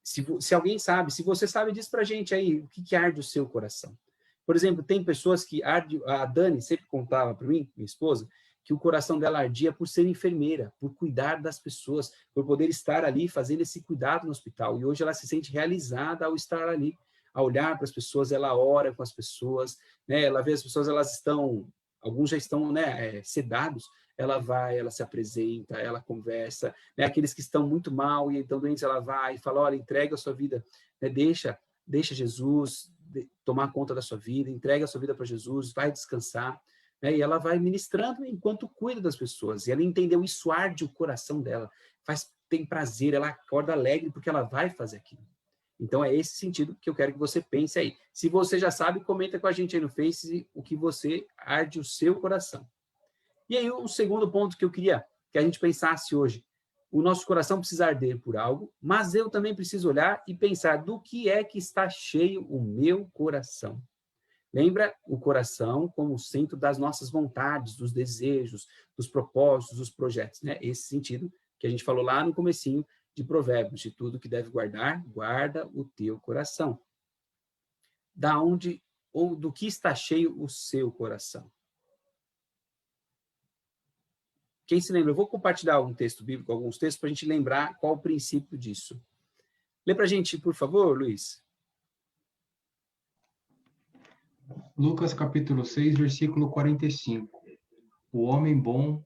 Se alguém sabe, se você sabe, diz para a gente aí o que arde o seu coração. Por exemplo, tem pessoas que arde, a Dani sempre contava para mim, minha esposa, que o coração dela ardia por ser enfermeira, por cuidar das pessoas, por poder estar ali fazendo esse cuidado no hospital. E hoje ela se sente realizada ao estar ali, a olhar para as pessoas, ela ora com as pessoas, né? Ela vê as pessoas, elas estão, alguns já estão, né, sedados, ela vai, ela se apresenta, ela conversa, né? Aqueles que estão muito mal e estão doentes, ela vai e fala, olha, entrega a sua vida, né? Deixa Jesus tomar conta da sua vida, entrega a sua vida para Jesus, vai descansar, né? E ela vai ministrando enquanto cuida das pessoas, e ela entendeu, isso arde o coração dela, tem prazer, ela acorda alegre porque ela vai fazer aquilo. Então, é esse sentido que eu quero que você pense aí. Se você já sabe, comenta com a gente aí no Face o que você arde o seu coração. E aí, o segundo ponto que eu queria que a gente pensasse hoje. O nosso coração precisa arder por algo, mas eu também preciso olhar e pensar do que é que está cheio o meu coração. Lembra o coração como o centro das nossas vontades, dos desejos, dos propósitos, dos projetos, né? Esse sentido que a gente falou lá no comecinho de Provérbios, de tudo que deve guardar, guarda o teu coração. Da onde ou do que está cheio o seu coração? Quem se lembra? Eu vou compartilhar um texto bíblico, alguns textos, para a gente lembrar qual o princípio disso. Lê para a gente, por favor, Luiz. Lucas capítulo 6, versículo 45. O homem bom,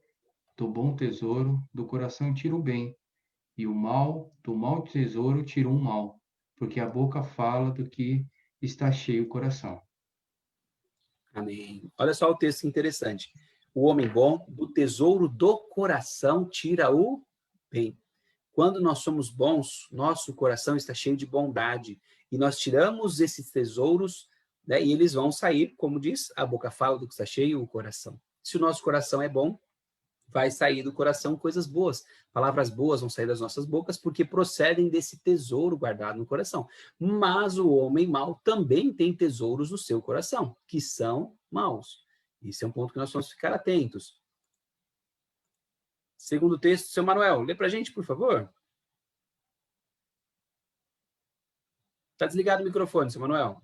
do bom tesouro, do coração tira o bem, e o mal, do mau tesouro tira o mal, porque a boca fala do que está cheio o coração. Amém. Olha só o texto interessante. O homem bom, do tesouro do coração, tira o bem. Quando nós somos bons, nosso coração está cheio de bondade. E nós tiramos esses tesouros, né, e eles vão sair, como diz, a boca fala do que está cheio o coração. Se o nosso coração é bom, vai sair do coração coisas boas. Palavras boas vão sair das nossas bocas porque procedem desse tesouro guardado no coração. Mas o homem mau também tem tesouros no seu coração, que são maus. Esse é um ponto que nós vamos ficar atentos. Segundo texto, seu Manuel, lê para a gente, por favor. Está desligado o microfone, seu Manuel.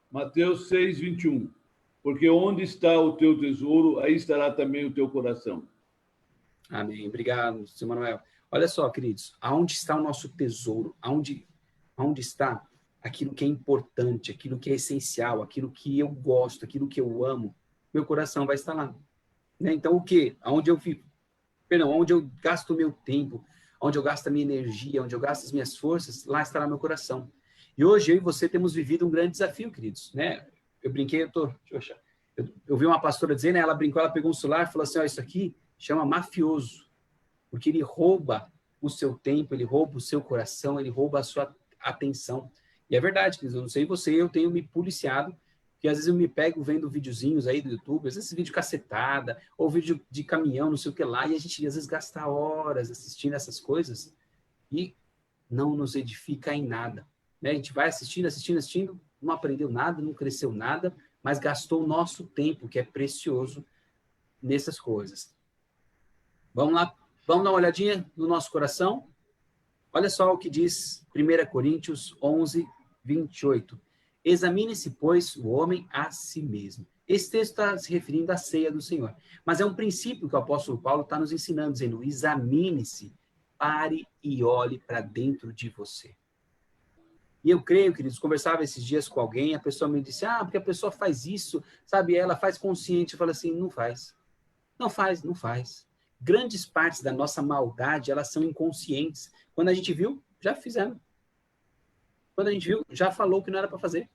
Mateus 6, 21. Porque onde está o teu tesouro, aí estará também o teu coração. Amém. Obrigado, seu Manuel. Olha só, queridos, aonde está o nosso tesouro? Aonde está aquilo que é importante, aquilo que é essencial, aquilo que eu gosto, aquilo que eu amo? Meu coração vai estar lá. Né? Então, o quê? Onde eu gasto o meu tempo, onde eu gasto a minha energia, onde eu gasto as minhas forças, lá estará meu coração. E hoje eu e você temos vivido um grande desafio, queridos, né? Eu brinquei, eu vi uma pastora dizer, né? Ela brincou, ela pegou um celular e falou assim, ó, isso aqui chama mafioso, porque ele rouba o seu tempo, ele rouba o seu coração, ele rouba a sua atenção. E é verdade, queridos, eu não sei você, eu tenho me policiado, porque às vezes eu me pego vendo videozinhos aí do YouTube, às vezes vídeo cacetada, ou vídeo de caminhão, não sei o que lá, e a gente às vezes gasta horas assistindo essas coisas e não nos edifica em nada. Né? A gente vai assistindo, não aprendeu nada, não cresceu nada, mas gastou o nosso tempo, que é precioso, nessas coisas. Vamos lá, vamos dar uma olhadinha no nosso coração? Olha só o que diz 1 Coríntios 11, 28. Examine-se, pois, o homem a si mesmo. Esse texto está se referindo à ceia do Senhor. Mas é um princípio que o apóstolo Paulo está nos ensinando, dizendo, examine-se, pare e olhe para dentro de você. E eu creio, queridos, conversava esses dias com alguém, a pessoa me disse, porque a pessoa faz isso, sabe, ela faz consciente. Eu falo assim, não faz. Não faz. Grandes partes da nossa maldade, elas são inconscientes. Quando a gente viu, já fizemos. Quando a gente viu, já falou que não era para fazer.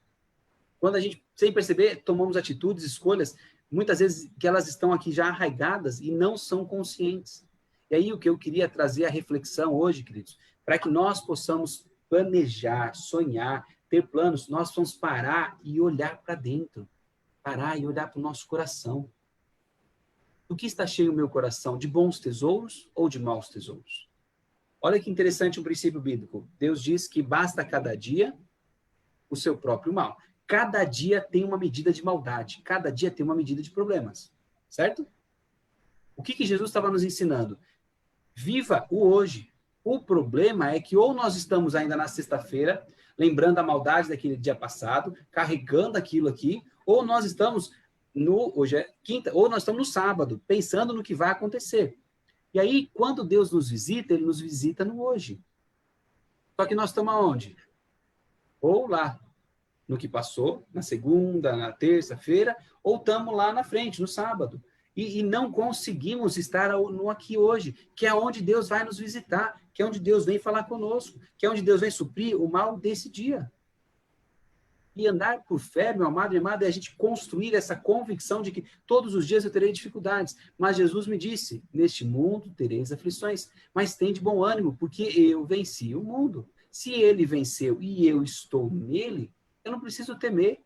Quando a gente, sem perceber, tomamos atitudes, escolhas, muitas vezes que elas estão aqui já arraigadas e não são conscientes. E aí o que eu queria trazer a reflexão hoje, queridos, para que nós possamos planejar, sonhar, ter planos, nós vamos parar e olhar para dentro. Parar e olhar para o nosso coração. Do que está cheio o meu coração? De bons tesouros ou de maus tesouros? Olha que interessante um princípio bíblico. Deus diz que basta cada dia o seu próprio mal. Cada dia tem uma medida de maldade. Cada dia tem uma medida de problemas. Certo? O que Jesus estava nos ensinando? Viva o hoje. O problema é que ou nós estamos ainda na sexta-feira, lembrando a maldade daquele dia passado, carregando aquilo aqui, ou nós estamos hoje é quinta, ou nós estamos no sábado, pensando no que vai acontecer. E aí, quando Deus nos visita, Ele nos visita no hoje. Só que nós estamos aonde? Ou lá, no que passou, na segunda, na terça-feira, ou estamos lá na frente, no sábado. E não conseguimos estar no aqui hoje, que é onde Deus vai nos visitar, que é onde Deus vem falar conosco, que é onde Deus vem suprir o mal desse dia. E andar por fé, meu amado e amada, é a gente construir essa convicção de que todos os dias eu terei dificuldades. Mas Jesus me disse, neste mundo tereis aflições, mas tem de bom ânimo, porque eu venci o mundo. Se ele venceu e eu estou nele, eu não preciso temer.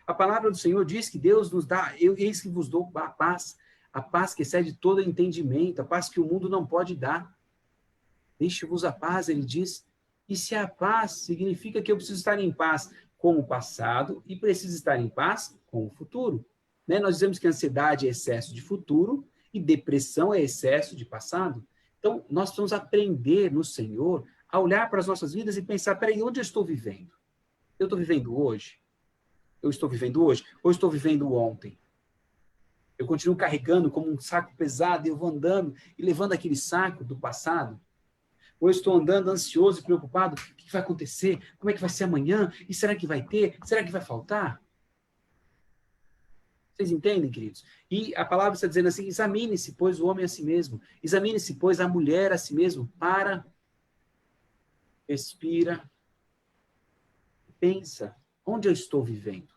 A palavra do Senhor diz que Deus nos dá, eis que vos dou a paz que excede todo entendimento, a paz que o mundo não pode dar. Deixe-vos a paz, ele diz. E se a paz significa que eu preciso estar em paz com o passado e preciso estar em paz com o futuro. Né? Nós dizemos que ansiedade é excesso de futuro e depressão é excesso de passado. Então, nós precisamos aprender no Senhor a olhar para as nossas vidas e pensar, peraí, onde eu estou vivendo? Eu estou vivendo hoje? Eu estou vivendo hoje? Ou estou vivendo ontem? Eu continuo carregando como um saco pesado e eu vou andando e levando aquele saco do passado? Ou eu estou andando ansioso e preocupado, o que vai acontecer? Como é que vai ser amanhã? E será que vai ter? Será que vai faltar? Vocês entendem, queridos? E a palavra está dizendo assim, examine-se, pois, o homem a si mesmo. Examine-se, pois, a mulher a si mesmo. Para, respira, pensa, onde eu estou vivendo?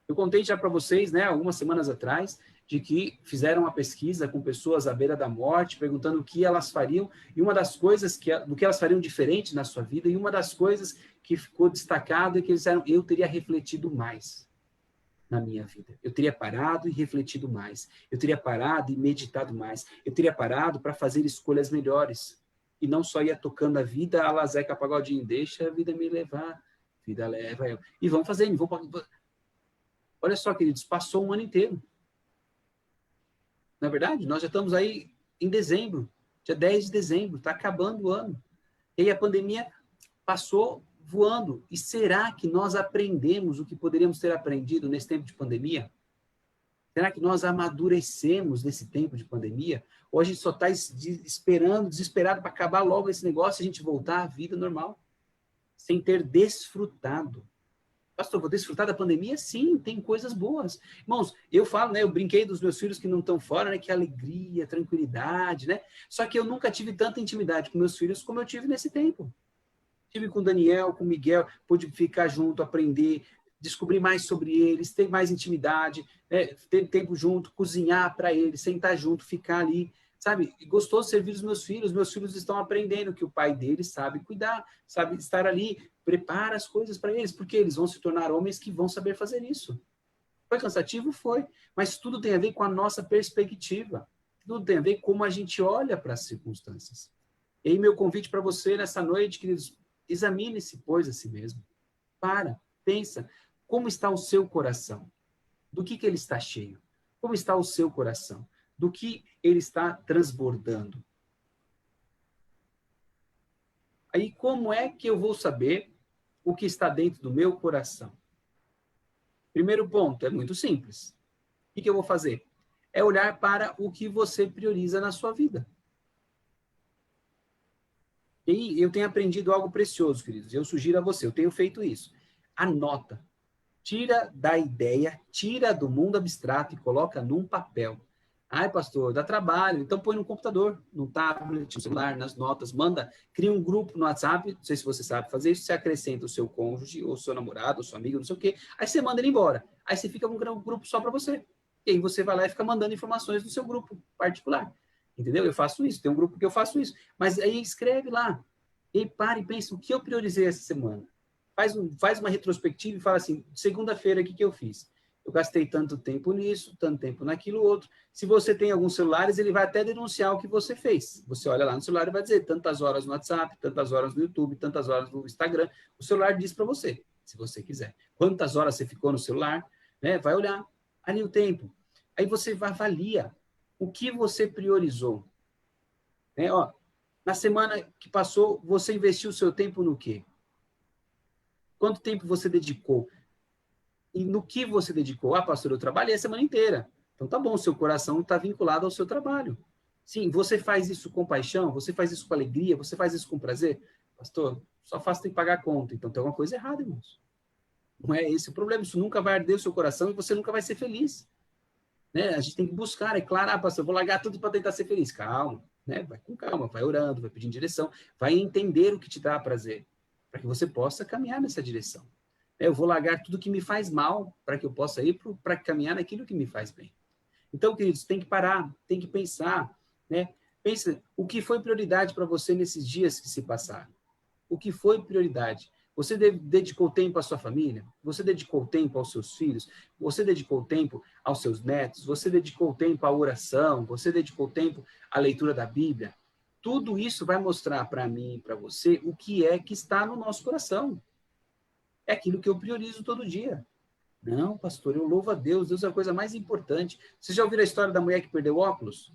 Eu contei já para vocês, né, algumas semanas atrás, de que fizeram uma pesquisa com pessoas à beira da morte, perguntando o que elas fariam, e uma das coisas do que elas fariam diferente na sua vida, e uma das coisas que ficou destacado é que eles disseram, eu teria refletido mais na minha vida. Eu teria parado e refletido mais. Eu teria parado e meditado mais. Eu teria parado para fazer escolhas melhores. E não só ia tocando a vida, a Zeca Pagodinho, deixa a vida me levar, a vida leva eu. E vamos fazendo, Olha só, queridos, passou um ano inteiro. Na verdade, nós já estamos aí em dezembro, dia 10 de dezembro, está acabando o ano. E aí a pandemia passou voando. E será que nós aprendemos o que poderíamos ter aprendido nesse tempo de pandemia? Será que nós amadurecemos nesse tempo de pandemia? Ou a gente só está esperando, desesperado para acabar logo esse negócio e a gente voltar à vida normal? Sem ter desfrutado. Pastor, vou desfrutar da pandemia? Sim, tem coisas boas. Irmãos, eu falo, né? Eu brinquei dos meus filhos que não estão fora, né? Que alegria, tranquilidade, né? Só que eu nunca tive tanta intimidade com meus filhos como eu tive nesse tempo. Tive com o Daniel, com o Miguel, pude ficar junto, aprender, descobrir mais sobre eles, ter mais intimidade, né? Ter tempo junto, cozinhar para eles, sentar junto, ficar ali, Sabe, gostoso servir os meus filhos estão aprendendo que o pai deles sabe cuidar, sabe estar ali, prepara as coisas para eles, porque eles vão se tornar homens que vão saber fazer isso. Foi cansativo? Foi, mas tudo tem a ver com a nossa perspectiva, tudo tem a ver com como a gente olha para as circunstâncias. E aí meu convite para você nessa noite, queridos, examine-se, pois, a si mesmo. Pensa, como está o seu coração? Do que ele está cheio? Como está o seu coração? Do que ele está transbordando? Aí, como é que eu vou saber o que está dentro do meu coração? Primeiro ponto, é muito simples. O que eu vou fazer? É olhar para o que você prioriza na sua vida. E eu tenho aprendido algo precioso, queridos. Eu sugiro a você, eu tenho feito isso. Anota. Tira da ideia, tira do mundo abstrato e coloca num papel. Ai, pastor, dá trabalho. Então põe no computador, no tablet, no celular, nas notas, manda, cria um grupo no WhatsApp, não sei se você sabe fazer isso, você acrescenta o seu cônjuge, ou seu namorado, ou seu amigo, não sei o quê, aí você manda ele embora. Aí você fica com um grupo só para você. E aí você vai lá e fica mandando informações do seu grupo particular. Entendeu? Eu faço isso, tem um grupo que eu faço isso. Mas aí escreve lá. E aí para e pensa, o que eu priorizei essa semana? Faz uma retrospectiva e fala assim, segunda-feira, o que eu fiz? Eu gastei tanto tempo nisso, tanto tempo naquilo outro. Se você tem alguns celulares, ele vai até denunciar o que você fez. Você olha lá no celular e vai dizer tantas horas no WhatsApp, tantas horas no YouTube, tantas horas no Instagram. O celular diz para você, se você quiser. Quantas horas você ficou no celular, né? Vai olhar ali o tempo. Aí você avalia o que você priorizou. Né? Ó, na semana que passou, você investiu o seu tempo no quê? Quanto tempo você dedicou? E no que você dedicou? Ah, pastor, eu trabalhei a semana inteira. Então tá bom, seu coração está vinculado ao seu trabalho. Sim, você faz isso com paixão, você faz isso com alegria, você faz isso com prazer? Pastor, só faço tem que pagar a conta. Então tem alguma coisa errada, irmãos. Não é esse o problema. Isso nunca vai arder o seu coração e você nunca vai ser feliz. Né? A gente tem que buscar, é claro, ah, pastor, eu vou largar tudo para tentar ser feliz. Calma, né? Vai com calma, vai orando, vai pedindo direção, vai entender o que te dá prazer, para que você possa caminhar nessa direção. Eu vou largar tudo que me faz mal para que eu possa ir para caminhar naquilo que me faz bem. Então, queridos, tem que parar, tem que pensar, né? Pensa, o que foi prioridade para você nesses dias que se passaram? O que foi prioridade? Você dedicou tempo à sua família? Você dedicou tempo aos seus filhos? Você dedicou tempo aos seus netos? Você dedicou tempo à oração? Você dedicou tempo à leitura da Bíblia? Tudo isso vai mostrar para mim e para você o que é que está no nosso coração. É aquilo que eu priorizo todo dia. Não, pastor, eu louvo a Deus. Deus é a coisa mais importante. Vocês já ouviram a história da mulher que perdeu óculos?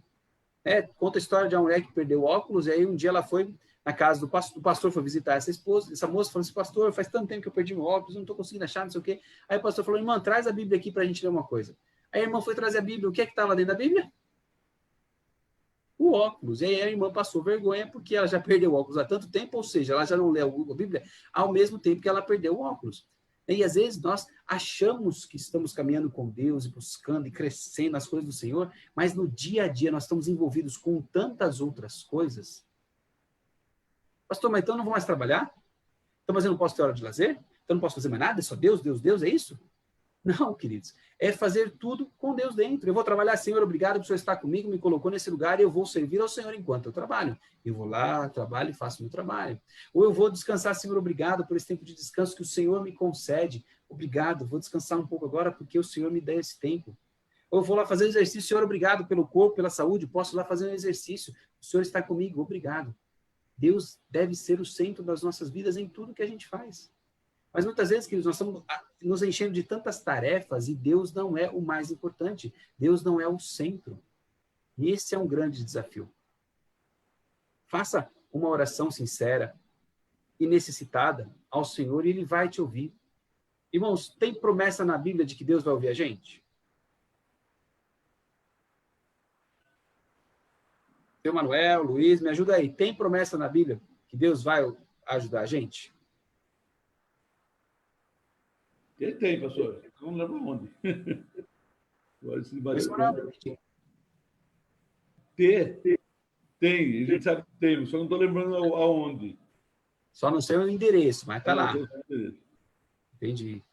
Conta a história de uma mulher que perdeu óculos, e aí um dia ela foi na casa do pastor foi visitar essa moça, falou assim, pastor, faz tanto tempo que eu perdi meu óculos, não estou conseguindo achar, não sei o quê. Aí o pastor falou, irmã, traz a Bíblia aqui para a gente ler uma coisa. Aí a irmã foi trazer a Bíblia, o que é que estava dentro da Bíblia? O óculos. E aí a irmã passou vergonha porque ela já perdeu o óculos há tanto tempo, ou seja, ela já não leu a Bíblia ao mesmo tempo que ela perdeu o óculos. E às vezes nós achamos que estamos caminhando com Deus e buscando e crescendo nas coisas do Senhor, mas no dia a dia nós estamos envolvidos com tantas outras coisas. Pastor, mas então eu não vou mais trabalhar? Então, mas eu não posso ter hora de lazer? Então eu não posso fazer mais nada? É só Deus, Deus, Deus, é isso? Não, queridos. É fazer tudo com Deus dentro. Eu vou trabalhar, Senhor, obrigado por o Senhor estar comigo, me colocou nesse lugar e eu vou servir ao Senhor enquanto eu trabalho. Eu vou lá, trabalho e faço meu trabalho. Ou eu vou descansar, Senhor, obrigado por esse tempo de descanso que o Senhor me concede. Obrigado, vou descansar um pouco agora porque o Senhor me dá esse tempo. Ou eu vou lá fazer um exercício, Senhor, obrigado pelo corpo, pela saúde, posso lá fazer um exercício. O Senhor está comigo, obrigado. Deus deve ser o centro das nossas vidas em tudo que a gente faz. Mas muitas vezes, queridos, nós estamos nos enchendo de tantas tarefas e Deus não é o mais importante. Deus não é o centro. E esse é um grande desafio. Faça uma oração sincera e necessitada ao Senhor e Ele vai te ouvir. Irmãos, tem promessa na Bíblia de que Deus vai ouvir a gente? Seu Manuel, Luiz, me ajuda aí. Tem promessa na Bíblia que Deus vai ajudar a gente? Ele tem, pastor. Não lembro onde. Tem, a gente sabe que tem, só não estou lembrando aonde. Só não sei o endereço, mas está lá. Entendi.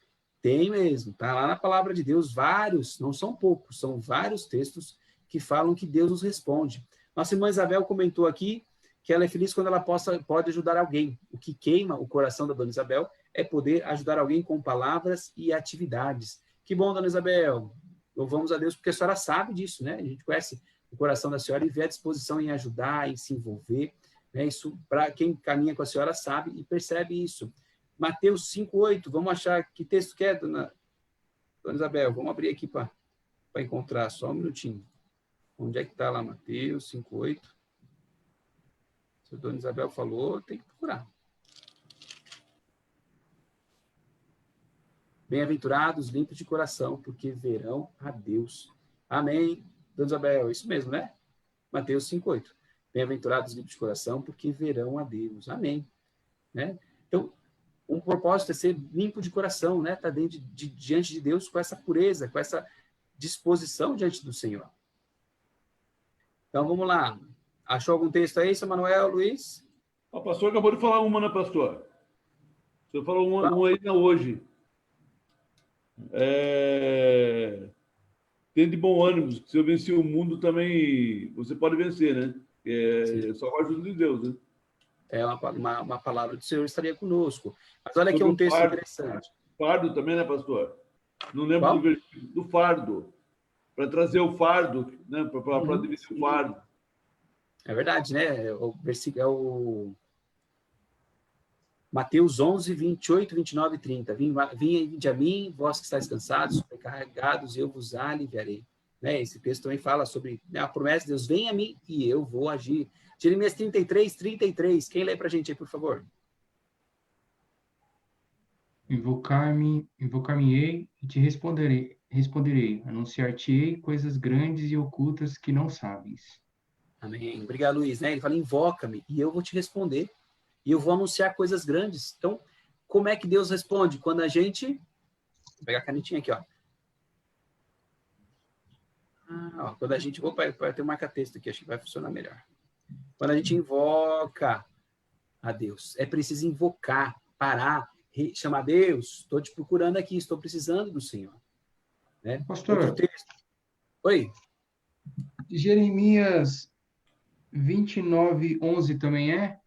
Tem mesmo, está lá na palavra de Deus, vários, não são poucos, são vários textos que falam que Deus nos responde. Nossa irmã Isabel comentou aqui que ela é feliz quando ela pode ajudar alguém. O que queima o coração da dona Isabel é poder ajudar alguém com palavras e atividades. Que bom, dona Isabel. Louvamos a Deus, porque a senhora sabe disso, né? A gente conhece o coração da senhora e vê a disposição em ajudar, em se envolver. Né? Isso, para quem caminha com a senhora, sabe e percebe isso. Mateus 5:8, vamos achar que texto que é, dona Isabel? Vamos abrir aqui para encontrar, só um minutinho. Onde é que está lá, Mateus 5:8? Se a dona Isabel falou, tem que procurar. Bem-aventurados, limpos de coração, porque verão a Deus. Amém. Dona Isabel, isso mesmo, né? Mateus 5:8. Bem-aventurados, limpos de coração, porque verão a Deus. Amém. Né? Então, um propósito é ser limpo de coração, né? Tá diante de Deus com essa pureza, com essa disposição diante do Senhor. Então, vamos lá. Achou algum texto aí, São Manuel, Luiz? O pastor acabou de falar uma, né, pastor? Você falou uma aí hoje. Tem de bom ânimo, que se eu vencer o mundo também, você pode vencer, né? Só com a ajuda de Deus, né? É uma palavra do Senhor estaria conosco. Mas olha aqui um texto interessante. Fardo também, né, pastor? Não lembro do versículo, do fardo. Para trazer o fardo, né? Para dividir o fardo. É verdade, né? O versículo é o Mateus 11, 28, 29 e 30. Vinde a mim, vós que estáis cansados, sobrecarregados, eu vos aliviarei. Né? Esse texto também fala sobre a promessa de Deus. Vem a mim e eu vou agir. Jeremias 33, 33. Quem lê para a gente aí, por favor? Invocar-me-ei e te responderei. Anunciar-te-ei coisas grandes e ocultas que não sabes. Amém. Obrigado, Luiz. Né? Ele fala, invoca-me e eu vou te responder. E eu vou anunciar coisas grandes. Então, como é que Deus responde? Quando a gente... Vou pegar a canetinha aqui, ó. Quando a gente... Opa, vai ter um marca-texto aqui, acho que vai funcionar melhor. Quando a gente invoca a Deus, é preciso invocar, parar, chamar Deus, estou te procurando aqui, estou precisando do Senhor. Né? Pastor, outro texto. Oi? Jeremias 29, 11 também é?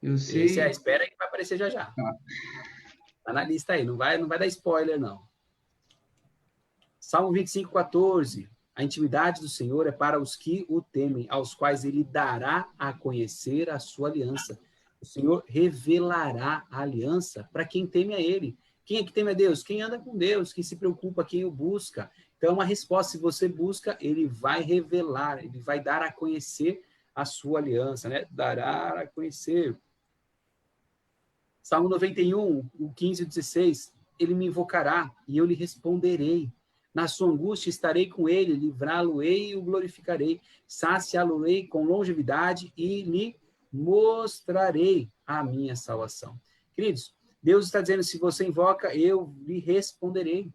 Eu sei. Esse é a espera que vai aparecer já já. Tá na lista aí, não vai dar spoiler, não. Salmo 25, 14. A intimidade do Senhor é para os que o temem, aos quais ele dará a conhecer a sua aliança. O Senhor revelará a aliança para quem teme a ele. Quem é que teme a Deus? Quem anda com Deus, quem se preocupa, quem o busca. Então, uma resposta, se você busca, ele vai revelar, ele vai dar a conhecer a sua aliança, né? Dará a conhecer. Salmo 91, o 15 e 16. Ele me invocará e eu lhe responderei. Na sua angústia estarei com ele, livrá-lo-ei e o glorificarei. Saciá-lo-ei com longevidade e lhe mostrarei a minha salvação. Queridos, Deus está dizendo, se você invoca, eu lhe responderei.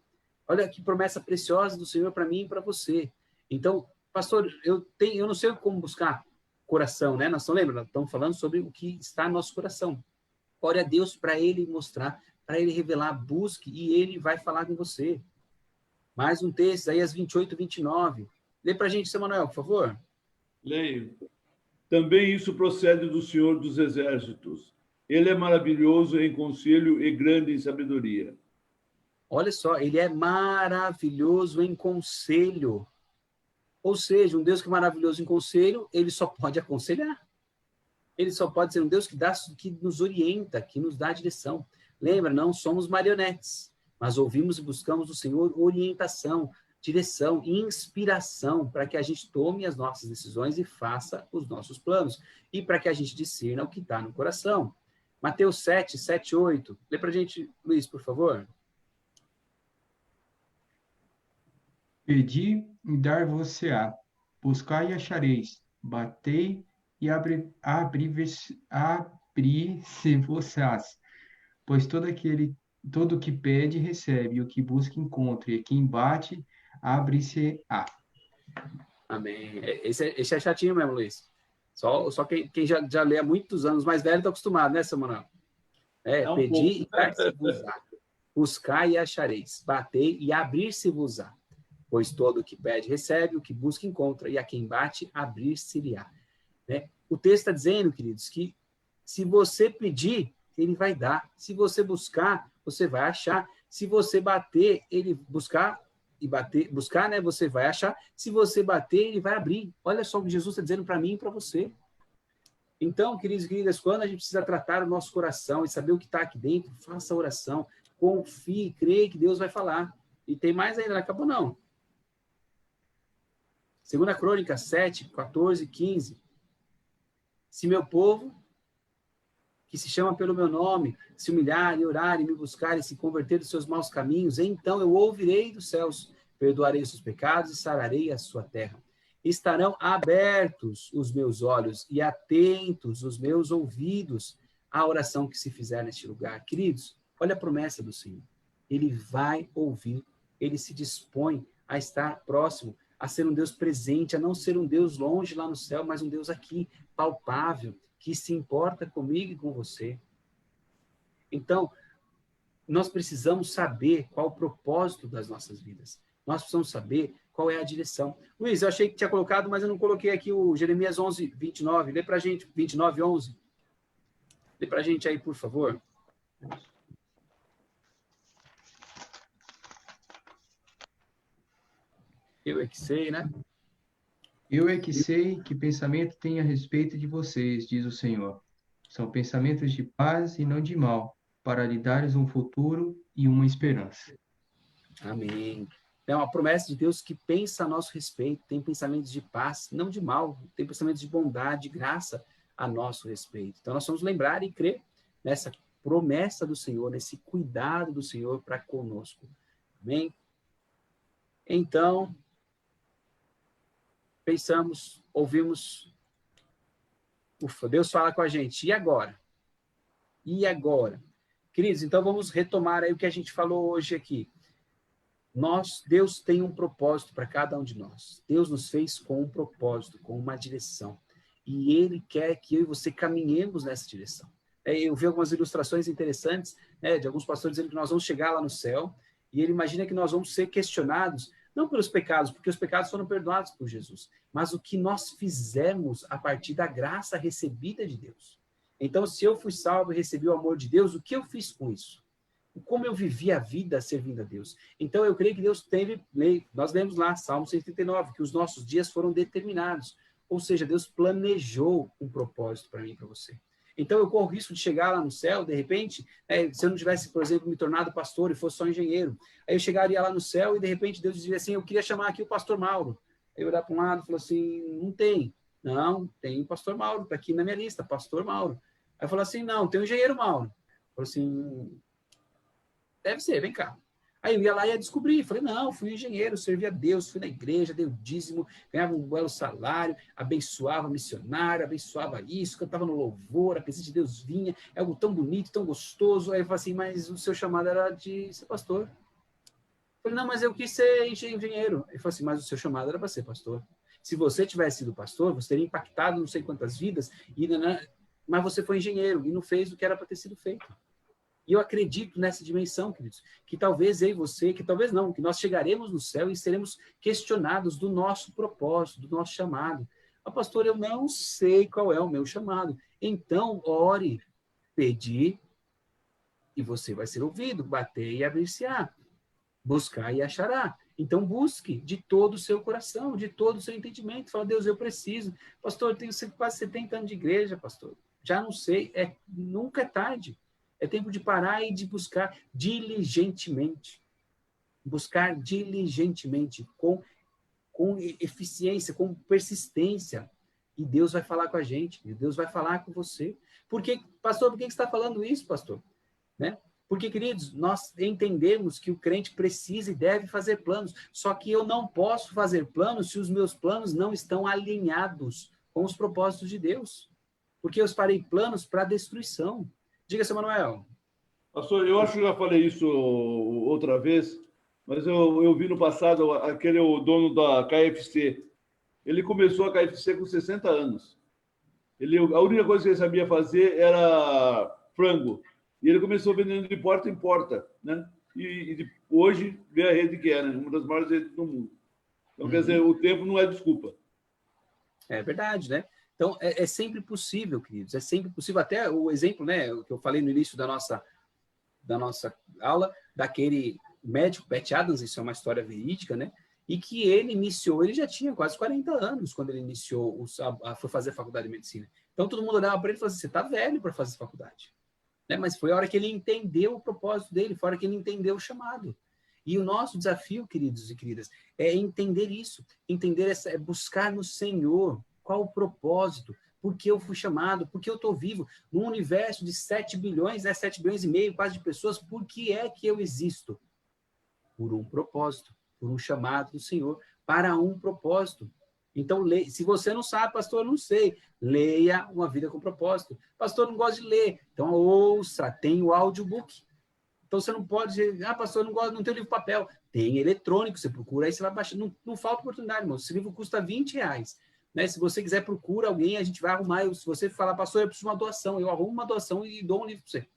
Olha que promessa preciosa do Senhor para mim e para você. Então, pastor, eu não sei como buscar coração, né? Nós estamos falando sobre o que está no nosso coração. Ore a Deus para ele mostrar, para ele revelar, busque e ele vai falar com você. Mais um texto, Isaías 28, 29. Lê para a gente, São Manuel, por favor. Leio. Também isso procede do Senhor dos Exércitos. Ele é maravilhoso em conselho e grande em sabedoria. Olha só, ele é maravilhoso em conselho. Ou seja, um Deus que é maravilhoso em conselho, ele só pode aconselhar. Ele só pode ser um Deus que nos orienta, que nos dá direção. Lembra, não somos marionetes, mas ouvimos e buscamos do Senhor orientação, direção, inspiração, para que a gente tome as nossas decisões e faça os nossos planos. E para que a gente discirna o que está no coração. Mateus 7, 7, 8. Lê para a gente, Luiz, por favor. Pedi e dar-vos-á, buscai e achareis, batei e abrir-se-vos-ás. Pois todo que pede, recebe, e o que busca, encontra, e quem bate, abre-se-á. Amém. Esse é chatinho mesmo, Luiz. Só quem já lê há muitos anos, mais velho, está acostumado, né, Samuel? Pedir e dar-se-vos-á. Buscar e achareis. Batei e abrir-se-vos-á. Pois todo o que pede, recebe, o que busca, encontra, e a quem bate, abrir-se-lhe-á. Né? O texto está dizendo, queridos, que se você pedir, ele vai dar. Se você buscar, você vai achar. Se você bater, ele buscar e buscar, né? Você vai achar. Se você bater, ele vai abrir. Olha só o que Jesus está dizendo para mim e para você. Então, queridos e queridas, quando a gente precisa tratar o nosso coração e saber o que está aqui dentro, faça a oração, confie, creia que Deus vai falar. E tem mais ainda, não acabou não. 2 Crônicas 7, 14, 15. Se meu povo, que se chama pelo meu nome, se humilhar e orar e me buscar e se converter dos seus maus caminhos, então eu ouvirei dos céus, perdoarei os seus pecados e sararei a sua terra. Estarão abertos os meus olhos e atentos os meus ouvidos à oração que se fizer neste lugar. Queridos, olha a promessa do Senhor. Ele vai ouvir, ele se dispõe a estar próximo, a ser um Deus presente, a não ser um Deus longe lá no céu, mas um Deus aqui, palpável, que se importa comigo e com você. Então, nós precisamos saber qual o propósito das nossas vidas. Nós precisamos saber qual é a direção. Luiz, eu achei que tinha colocado, mas eu não coloquei aqui o Jeremias 11, 29. Lê para a gente, 29, 11. Lê para a gente aí, por favor. Eu é que sei, né? Eu é que sei que pensamento tenho a respeito de vocês, diz o Senhor. São pensamentos de paz e não de mal, para lhe dares um futuro e uma esperança. Amém. É uma promessa de Deus que pensa a nosso respeito, tem pensamentos de paz, não de mal, tem pensamentos de bondade, de graça a nosso respeito. Então, nós vamos lembrar e crer nessa promessa do Senhor, nesse cuidado do Senhor para conosco. Amém? Então, pensamos, ouvimos, ufa, Deus fala com a gente, e agora? E agora? Queridos, então vamos retomar aí o que a gente falou hoje aqui. Deus tem um propósito para cada um de nós. Deus nos fez com um propósito, com uma direção. E Ele quer que eu e você caminhemos nessa direção. Eu vi algumas ilustrações interessantes, né, de alguns pastores dizendo que nós vamos chegar lá no céu, e ele imagina que nós vamos ser questionados, não pelos pecados, porque os pecados foram perdoados por Jesus, mas o que nós fizemos a partir da graça recebida de Deus. Então, se eu fui salvo e recebi o amor de Deus, o que eu fiz com isso? Como eu vivi a vida servindo a Deus. Então, eu creio que Deus teve, nós lemos lá, Salmo 139, que os nossos dias foram determinados. Ou seja, Deus planejou um propósito para mim e para você. Então, eu corro o risco de chegar lá no céu, de repente, se eu não tivesse, por exemplo, me tornado pastor e fosse só engenheiro, aí eu chegaria lá no céu e, de repente, Deus dizia assim, eu queria chamar aqui o pastor Mauro. Aí eu olhar para um lado e falar assim, não tem. Não, tem o pastor Mauro, está aqui na minha lista, pastor Mauro. Aí eu falo assim, não, tem o engenheiro Mauro. Eu falo assim, deve ser, vem cá. Aí eu ia lá e ia descobrir. Falei, não, fui engenheiro, servi a Deus, fui na igreja, dei o dízimo, ganhava um belo salário, abençoava missionário, abençoava isso, cantava no louvor, a presença de Deus vinha, é algo tão bonito, tão gostoso. Aí eu falei assim, mas o seu chamado era de ser pastor. Eu falei, não, mas eu quis ser engenheiro. Ele falou assim, mas o seu chamado era para ser pastor. Se você tivesse sido pastor, você teria impactado não sei quantas vidas, mas você foi engenheiro e não fez o que era para ter sido feito. E eu acredito nessa dimensão, queridos, que talvez eu e você, que talvez não, que nós chegaremos no céu e seremos questionados do nosso propósito, do nosso chamado. Ah, pastor, eu não sei qual é o meu chamado. Então, ore, pedir, e você vai ser ouvido, bater e abrir-se-á, buscar e achará. Então, busque de todo o seu coração, de todo o seu entendimento. Fala, Deus, eu preciso. Pastor, eu tenho quase 70 anos de igreja, pastor. Já não sei, nunca é tarde. É tempo de parar e de buscar diligentemente. Buscar diligentemente, com eficiência, com persistência. E Deus vai falar com a gente, e Deus vai falar com você. Pastor, por que você está falando isso, pastor? Né? Porque, queridos, nós entendemos que o crente precisa e deve fazer planos. Só que eu não posso fazer planos se os meus planos não estão alinhados com os propósitos de Deus. Porque eu farei planos para destruição. Diga, seu Manuel. Pastor, eu acho que eu já falei isso outra vez, mas eu vi no passado o dono da KFC. Ele começou a KFC com 60 anos. A única coisa que ele sabia fazer era frango. E ele começou vendendo de porta em porta, né? E hoje vê a rede que é, né? Uma das maiores redes do mundo. Então, quer dizer, o tempo não é desculpa. É verdade, né? Então, é sempre possível, queridos, é sempre possível. Até o exemplo, né, que eu falei no início da nossa aula, daquele médico, Pat Adams, isso é uma história verídica, né? E que ele já tinha quase 40 anos quando ele iniciou, foi fazer a faculdade de medicina. Então, todo mundo olhava para ele e falava assim, você está velho para fazer faculdade. Né? Mas foi a hora que ele entendeu o propósito dele, foi a hora que ele entendeu o chamado. E o nosso desafio, queridos e queridas, é entender isso, é buscar no Senhor qual o propósito, por que eu fui chamado, por que eu estou vivo, num universo de 7 bilhões, né, 7 bilhões e meio quase de pessoas, por que é que eu existo? Por um propósito, por um chamado do Senhor, para um propósito. Então, se você não sabe, pastor, eu não sei, leia Uma Vida com Propósito. Pastor, eu não gosto de ler. Então, ouça, tem o audiobook. Então, você não pode dizer, pastor, eu não gosto, não tem livro papel. Tem eletrônico, você procura, aí você vai baixar. Não falta oportunidade, irmão. Esse livro custa R$20. Né? Se você quiser, procura alguém, a gente vai arrumar. Se você falar, pastor, eu preciso de uma doação, eu arrumo uma doação e dou um livro para você.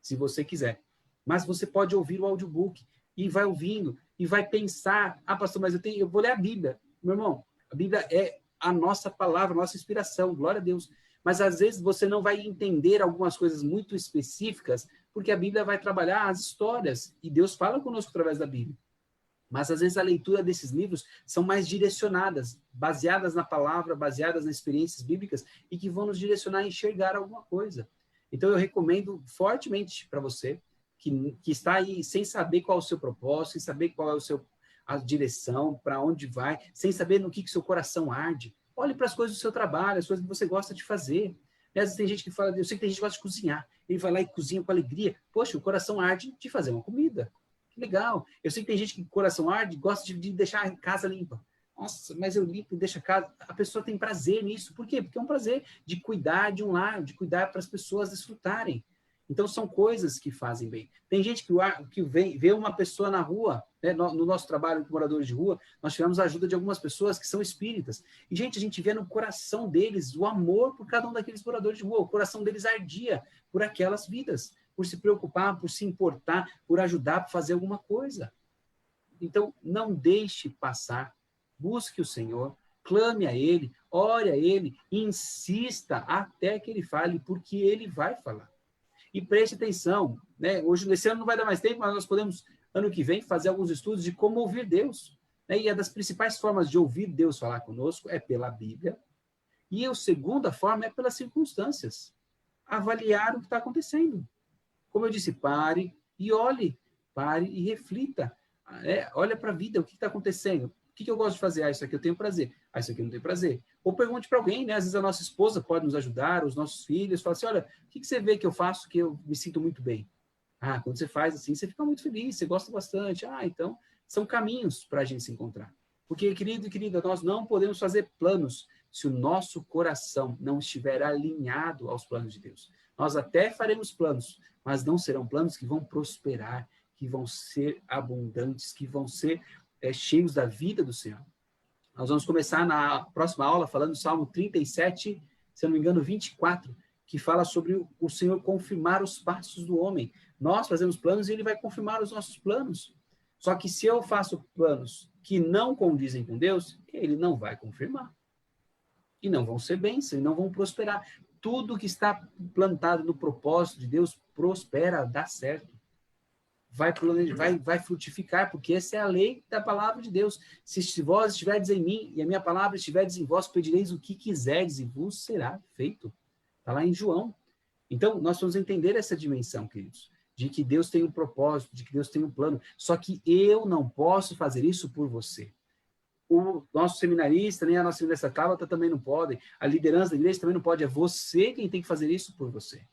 Se você quiser. Mas você pode ouvir o audiobook e vai ouvindo e vai pensar, pastor, mas eu vou ler a Bíblia. Meu irmão, a Bíblia é a nossa palavra, a nossa inspiração, glória a Deus. Mas às vezes você não vai entender algumas coisas muito específicas, porque a Bíblia vai trabalhar as histórias, e Deus fala conosco através da Bíblia. Mas às vezes a leitura desses livros são mais direcionadas, baseadas na palavra, baseadas nas experiências bíblicas, e que vão nos direcionar a enxergar alguma coisa. Então eu recomendo fortemente para você, que está aí sem saber qual é o seu propósito, sem saber qual é a direção, para onde vai, sem saber no que seu coração arde. Olhe para as coisas do seu trabalho, as coisas que você gosta de fazer. Às vezes tem gente que fala, eu sei que tem gente que gosta de cozinhar, ele vai lá e cozinha com alegria. Poxa, o coração arde de fazer uma comida. Que legal. Eu sei que tem gente que o coração arde gosta de deixar a casa limpa. Nossa, mas eu limpo e deixo a casa. A pessoa tem prazer nisso. Por quê? Porque é um prazer de cuidar de um lar, de cuidar para as pessoas desfrutarem. Então, são coisas que fazem bem. Tem gente que vê uma pessoa na rua, né? No nosso trabalho com moradores de rua, nós tivemos a ajuda de algumas pessoas que são espíritas. E, gente, a gente vê no coração deles o amor por cada um daqueles moradores de rua. O coração deles ardia por aquelas vidas, por se preocupar, por se importar, por ajudar, por fazer alguma coisa. Então, não deixe passar. Busque o Senhor, clame a Ele, ore a Ele, insista até que Ele fale, porque Ele vai falar. E preste atenção, né? Hoje, nesse ano não vai dar mais tempo, mas nós podemos, ano que vem, fazer alguns estudos de como ouvir Deus. Né? E uma das principais formas de ouvir Deus falar conosco é pela Bíblia. E a segunda forma é pelas circunstâncias. Avaliar o que está acontecendo. Como eu disse, pare e olhe. Pare e reflita. Olha para a vida, o que está acontecendo. O que eu gosto de fazer? Isso aqui eu tenho prazer. Isso aqui eu não tenho prazer. Ou pergunte para alguém, né? Às vezes a nossa esposa pode nos ajudar, os nossos filhos, fala assim, olha, o que você vê que eu faço que eu me sinto muito bem? Quando você faz assim, você fica muito feliz, você gosta bastante. Então, são caminhos para a gente se encontrar. Porque, querido e querida, nós não podemos fazer planos se o nosso coração não estiver alinhado aos planos de Deus. Nós até faremos planos, mas não serão planos que vão prosperar, que vão ser abundantes, que vão ser cheios da vida do Senhor. Nós vamos começar na próxima aula falando do Salmo 37, se eu não me engano, 24, que fala sobre o Senhor confirmar os passos do homem. Nós fazemos planos e Ele vai confirmar os nossos planos. Só que se eu faço planos que não condizem com Deus, Ele não vai confirmar. E não vão ser bênçãos, e não vão prosperar. Tudo que está plantado no propósito de Deus prospera, dá certo. Vai frutificar, porque essa é a lei da palavra de Deus. Se vós estiverdes em mim e a minha palavra estiverdes em vós, pedireis o que quiserdes e vos será feito. Está lá em João. Então, nós vamos entender essa dimensão, queridos, de que Deus tem um propósito, de que Deus tem um plano. Só que eu não posso fazer isso por você. O nosso seminarista, nem a nossa universidade Tabata também não podem. A liderança da igreja também não pode. É você quem tem que fazer isso por você.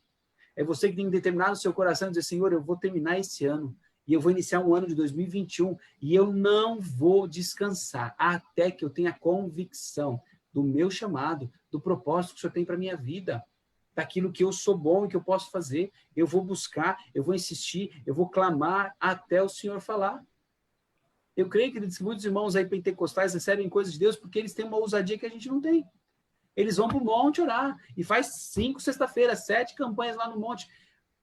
É você que tem que determinar no seu coração e dizer, Senhor, eu vou terminar esse ano e eu vou iniciar um ano de 2021 e eu não vou descansar até que eu tenha convicção do meu chamado, do propósito que o Senhor tem para a minha vida, daquilo que eu sou bom e que eu posso fazer. Eu vou buscar, eu vou insistir, eu vou clamar até o Senhor falar. Eu creio que muitos irmãos aí pentecostais recebem coisas de Deus porque eles têm uma ousadia que a gente não tem. Eles vão para o monte orar e faz 5 sexta-feiras, 7 campanhas lá no monte.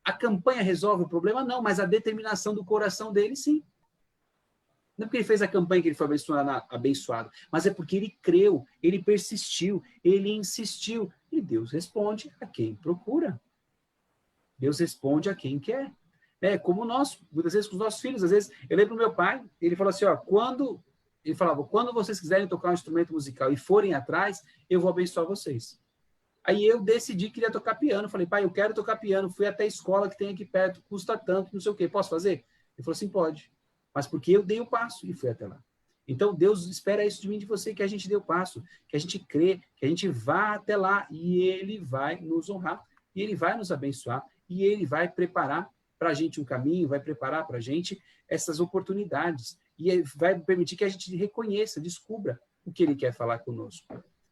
A campanha resolve o problema? Não, mas a determinação do coração deles, sim. Não é porque ele fez a campanha que ele foi abençoado, mas é porque ele creu, ele persistiu, ele insistiu. E Deus responde a quem procura. Deus responde a quem quer. É como nós, muitas vezes com os nossos filhos, às vezes, eu lembro do meu pai, ele falou assim, ó, ele falava, quando vocês quiserem tocar um instrumento musical e forem atrás, eu vou abençoar vocês. Aí eu decidi que queria tocar piano, falei, pai, eu quero tocar piano, fui até a escola que tem aqui perto, custa tanto, não sei o quê, posso fazer? Ele falou assim, pode, mas porque eu dei o passo e fui até lá. Então, Deus espera isso de mim e de você, que a gente dê o passo, que a gente crê, que a gente vá até lá e Ele vai nos honrar, e Ele vai nos abençoar, e Ele vai preparar para a gente um caminho, vai preparar para a gente essas oportunidades, e vai permitir que a gente reconheça, descubra o que Ele quer falar conosco.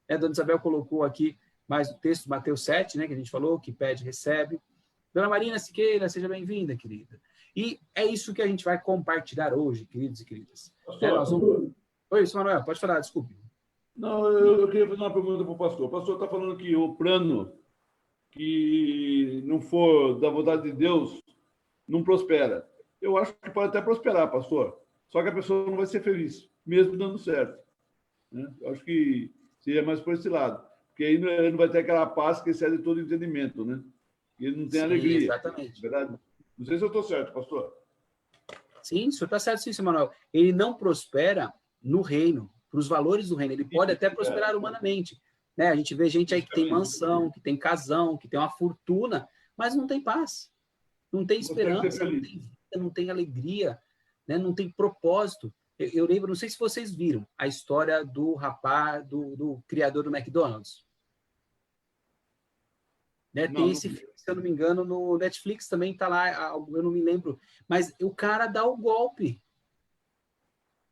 Dona Isabel colocou aqui mais o texto, Mateus 7, né, que a gente falou, que pede, recebe. Dona Marina Siqueira, seja bem-vinda, querida. E é isso que a gente vai compartilhar hoje, queridos e queridas. Oi, Manuel, pode falar, desculpe. Não, eu queria fazer uma pergunta para o pastor. O pastor está falando que o plano que não for da vontade de Deus não prospera. Eu acho que pode até prosperar, pastor. Só que a pessoa não vai ser feliz, mesmo dando certo. Né? Eu acho que seria mais por esse lado. Porque aí ele não vai ter aquela paz que excede todo entendimento, né? E ele não tem alegria. Exatamente. Verdade? Não sei se eu estou certo, pastor. Sim, o senhor está certo, sim, senhor Manuel. Ele não prospera no reino, para os valores do reino. Ele pode até prosperar humanamente. Né? A gente vê gente aí que tem mansão, que tem casão, que tem uma fortuna, mas não tem paz. Não tem esperança, não tem vida, não tem alegria, né? Não tem propósito. Eu lembro, não sei se vocês viram, a história do rapaz, do criador do McDonald's. Né? Tem esse filme, se eu não me engano, no Netflix também está lá, eu não me lembro. Mas o cara dá o golpe.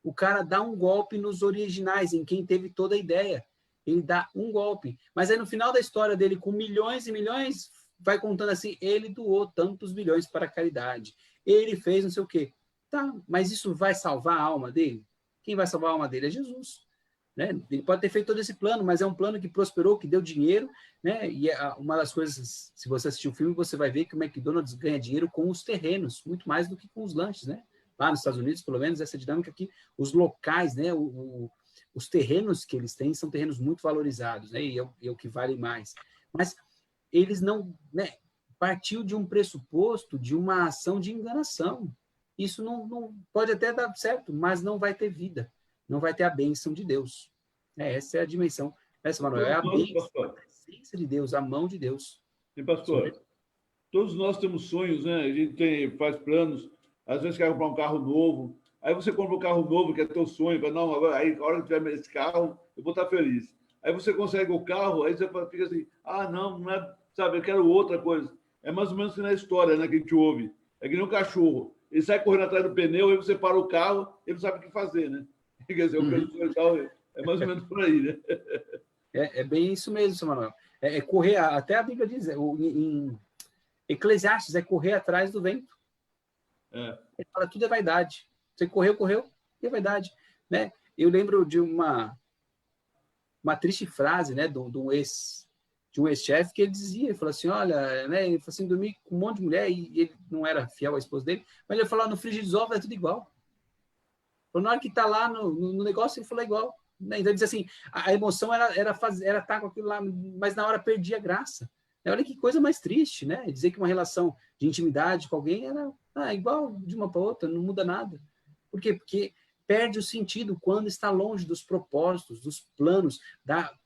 O cara dá um golpe nos originais, em quem teve toda a ideia. Ele dá um golpe. Mas aí no final da história dele, com milhões e milhões, vai contando assim, ele doou tantos bilhões para a caridade. Ele fez não sei o quê. Tá, mas isso vai salvar a alma dele? Quem vai salvar a alma dele é Jesus. Né? Ele pode ter feito todo esse plano, mas é um plano que prosperou, que deu dinheiro, né? E uma das coisas, se você assistir o filme, você vai ver que o McDonald's ganha dinheiro com os terrenos, muito mais do que com os lanches, né? Lá nos Estados Unidos, pelo menos, essa dinâmica aqui, os locais, né? Os terrenos que eles têm são terrenos muito valorizados, né? E é o que vale mais. Mas eles não, né? Partiu de um pressuposto de uma ação de enganação. Isso não pode até dar certo, mas não vai ter vida. Não vai ter a bênção de Deus. Essa é a dimensão. Essa, Manuel, é a bênção, a presença de Deus, a mão de Deus. E, pastor, todos nós temos sonhos, né? A gente faz planos, às vezes quer comprar um carro novo, aí você compra um carro novo, que é teu sonho, fala, não, agora, aí, a hora que tiver esse carro, eu vou estar feliz. Aí você consegue o carro, aí você fica assim, não é, sabe, eu quero outra coisa. É mais ou menos que na história, né, que a gente ouve. É que nem um cachorro. Ele sai correndo atrás do pneu, aí você para o carro, ele não sabe o que fazer, né? Quer dizer, é mais ou menos por aí, né? É bem isso mesmo, seu Manuel. É correr, até a Bíblia diz, em Eclesiastes, é correr atrás do vento. Ele fala, tudo é vaidade. Você correu, e é vaidade. Né? Eu lembro de uma triste frase, né, de um ex-chefe que ele dizia, ele falou assim, olha, né, ele falou assim, dormir com um monte de mulher, e ele não era fiel à esposa dele, mas ele falou, no frigir dos ovos é tudo igual. Na hora que está lá no negócio, ele falou igual. Né? Então, ele diz assim, a emoção era estar com aquilo lá, mas na hora perdia a graça. Olha que coisa mais triste, né? Dizer que uma relação de intimidade com alguém era igual de uma para outra, não muda nada. Por quê? Porque perde o sentido quando está longe dos propósitos, dos planos,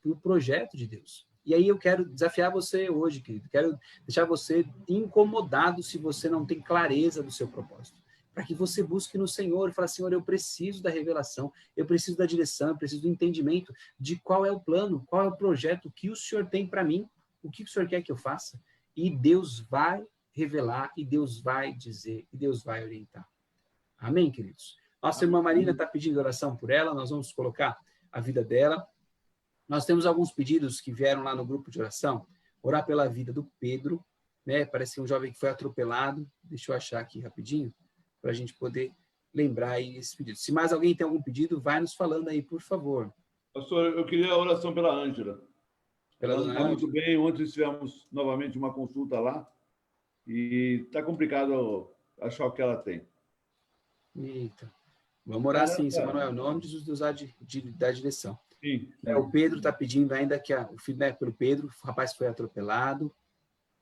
do projeto de Deus. E aí eu quero desafiar você hoje, querido. Quero deixar você incomodado se você não tem clareza do seu propósito. Para que você busque no Senhor e fale, Senhor, eu preciso da revelação, eu preciso da direção, eu preciso do entendimento de qual é o plano, qual é o projeto, o que o Senhor tem para mim, o que o Senhor quer que eu faça. E Deus vai revelar, e Deus vai dizer, e Deus vai orientar. Amém, queridos? Nossa irmã Marina está pedindo oração por ela, nós vamos colocar a vida dela. Nós temos alguns pedidos que vieram lá no grupo de oração, orar pela vida do Pedro, né? Parece que um jovem que foi atropelado, deixa eu achar aqui rapidinho, para a gente poder lembrar aí esse pedido. Se mais alguém tem algum pedido, vai nos falando aí, por favor. Pastor, eu queria a oração pela Ângela. Ela não está muito bem. Ontem tivemos novamente uma consulta lá e está complicado achar o que ela tem. Eita. Vamos orar sim, seu Manuel. Em nome de Jesus, Deus dar direção. Sim. O Pedro está pedindo ainda que o feedback pelo Pedro, o rapaz foi atropelado.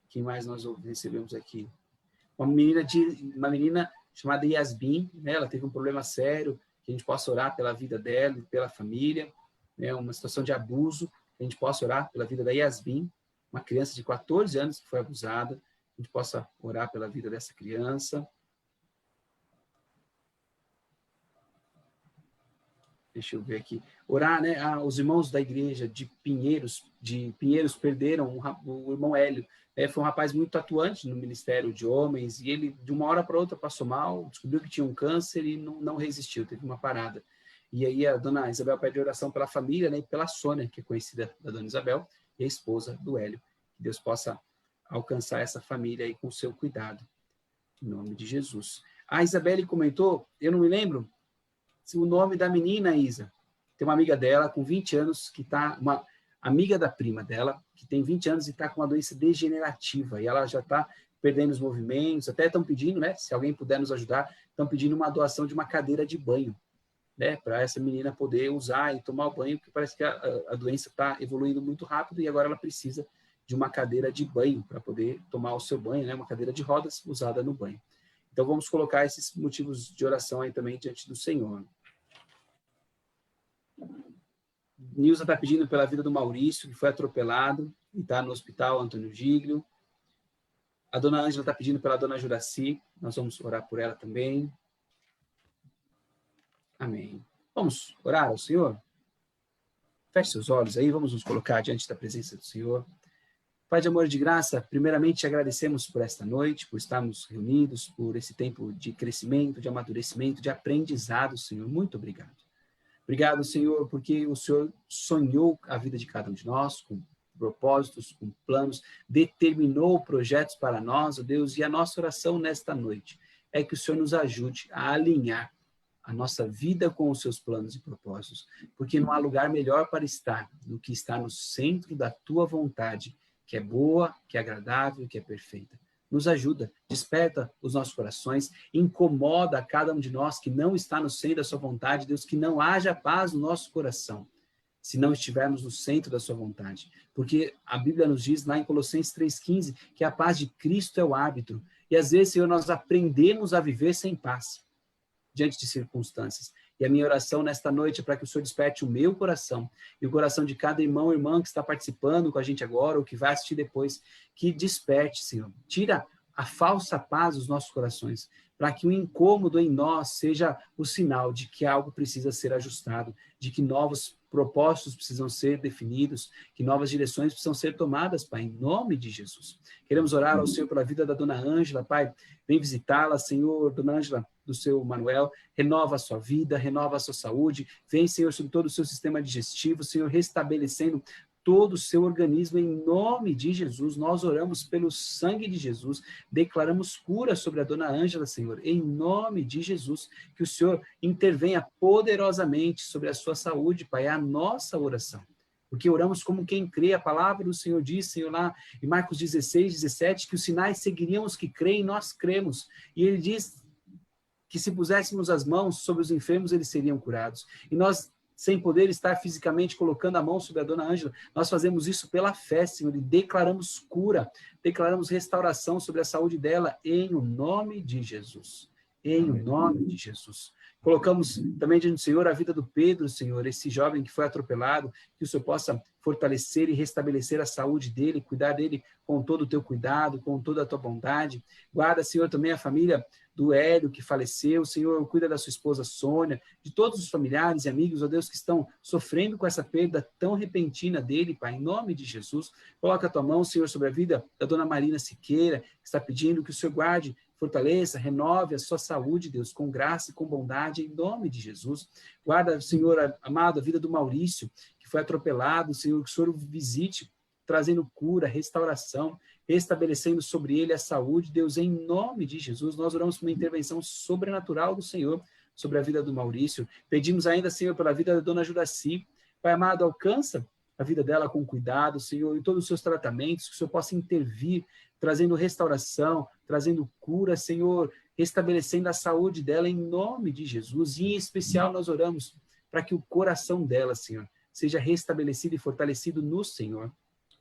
Quem mais nós recebemos aqui? Uma menina chamada Yasmin, né? Ela teve um problema sério, que a gente possa orar pela vida dela e pela família, né? Uma situação de abuso, que a gente possa orar pela vida da Yasmin, uma criança de 14 anos que foi abusada, a gente possa orar pela vida dessa criança. Deixa eu ver aqui. Orar, né? Os irmãos da igreja de Pinheiros perderam o irmão Hélio. Foi um rapaz muito atuante no ministério de homens e ele, de uma hora para outra, passou mal, descobriu que tinha um câncer e não resistiu, teve uma parada. E aí a dona Isabel pede oração pela família, né? E pela Sônia, que é conhecida da dona Isabel, e a esposa do Hélio. Que Deus possa alcançar essa família aí com o seu cuidado. Em nome de Jesus. A Isabelle comentou, eu não me lembro, o nome da menina, Isa. Tem uma amiga dela com 20 anos, que está, uma amiga da prima dela, que tem 20 anos e está com uma doença degenerativa, e ela já está perdendo os movimentos, até estão pedindo, né, se alguém puder nos ajudar, estão pedindo uma doação de uma cadeira de banho, né, para essa menina poder usar e tomar o banho, porque parece que a doença está evoluindo muito rápido e agora ela precisa de uma cadeira de banho para poder tomar o seu banho, né, uma cadeira de rodas usada no banho. Então vamos colocar esses motivos de oração aí também diante do Senhor. Nilza está pedindo pela vida do Maurício, que foi atropelado e está no hospital Antônio Giglio. A dona Ângela está pedindo pela dona Juraci, nós vamos orar por ela também. Amém. Vamos orar ao Senhor? Feche seus olhos aí, vamos nos colocar diante da presença do Senhor. Pai de amor e de graça, primeiramente te agradecemos por esta noite, por estarmos reunidos, por esse tempo de crescimento, de amadurecimento, de aprendizado, Senhor. Muito obrigado. Obrigado, Senhor, porque o Senhor sonhou a vida de cada um de nós, com propósitos, com planos, determinou projetos para nós, ó Deus, e a nossa oração nesta noite é que o Senhor nos ajude a alinhar a nossa vida com os seus planos e propósitos, porque não há lugar melhor para estar do que estar no centro da tua vontade, que é boa, que é agradável, que é perfeita. Nos ajuda, desperta os nossos corações, incomoda a cada um de nós que não está no centro da sua vontade, Deus, que não haja paz no nosso coração, se não estivermos no centro da sua vontade. Porque a Bíblia nos diz lá em Colossenses 3,15 que a paz de Cristo é o árbitro. E às vezes, Senhor, nós aprendemos a viver sem paz, diante de circunstâncias. E a minha oração nesta noite é para que o Senhor desperte o meu coração e o coração de cada irmão ou irmã que está participando com a gente agora ou que vai assistir depois, que desperte, Senhor. Tira a falsa paz dos nossos corações, para que o incômodo em nós seja o sinal de que algo precisa ser ajustado, de que novos propósitos precisam ser definidos, que novas direções precisam ser tomadas, Pai, em nome de Jesus. Queremos orar ao Senhor pela vida da dona Ângela, Pai, vem visitá-la, Senhor, dona Ângela, do seu Manuel, renova a sua vida, renova a sua saúde, vem, Senhor, sobre todo o seu sistema digestivo, Senhor, restabelecendo todo o seu organismo, em nome de Jesus. Nós oramos pelo sangue de Jesus, declaramos cura sobre a dona Ângela, Senhor, em nome de Jesus, que o Senhor intervenha poderosamente sobre a sua saúde, Pai, é a nossa oração, porque oramos como quem crê. A palavra do Senhor diz, Senhor, lá em Marcos 16, 17, que os sinais seguiriam os que creem, nós cremos, e ele diz que se puséssemos as mãos sobre os enfermos, eles seriam curados, e nós, sem poder estar fisicamente colocando a mão sobre a dona Ângela, nós fazemos isso pela fé, Senhor, e declaramos cura, declaramos restauração sobre a saúde dela, em o nome de Jesus. Em o nome de Jesus. Colocamos também diante do Senhor a vida do Pedro, Senhor, esse jovem que foi atropelado, que o Senhor possa fortalecer e restabelecer a saúde dele, cuidar dele com todo o teu cuidado, com toda a tua bondade. Guarda, Senhor, também a família do Hélio, que faleceu. Senhor, cuida da sua esposa Sônia, de todos os familiares e amigos, ó Deus, que estão sofrendo com essa perda tão repentina dele, Pai, em nome de Jesus. Coloca a tua mão, Senhor, sobre a vida da dona Marina Siqueira, que está pedindo que o Senhor guarde, fortaleça, renove a sua saúde, Deus, com graça e com bondade, em nome de Jesus. Guarda, Senhor, amado, a vida do Maurício, que foi atropelado, Senhor, que o Senhor o visite, trazendo cura, restauração, estabelecendo sobre ele a saúde, Deus, em nome de Jesus. Nós oramos por uma intervenção sobrenatural do Senhor sobre a vida do Maurício. Pedimos ainda, Senhor, pela vida da dona Juraci. Pai amado, alcança a vida dela com cuidado, Senhor, em todos os seus tratamentos, que o Senhor possa intervir, trazendo restauração, trazendo cura, Senhor, restabelecendo a saúde dela em nome de Jesus. E em especial nós oramos para que o coração dela, Senhor, seja restabelecido e fortalecido no Senhor.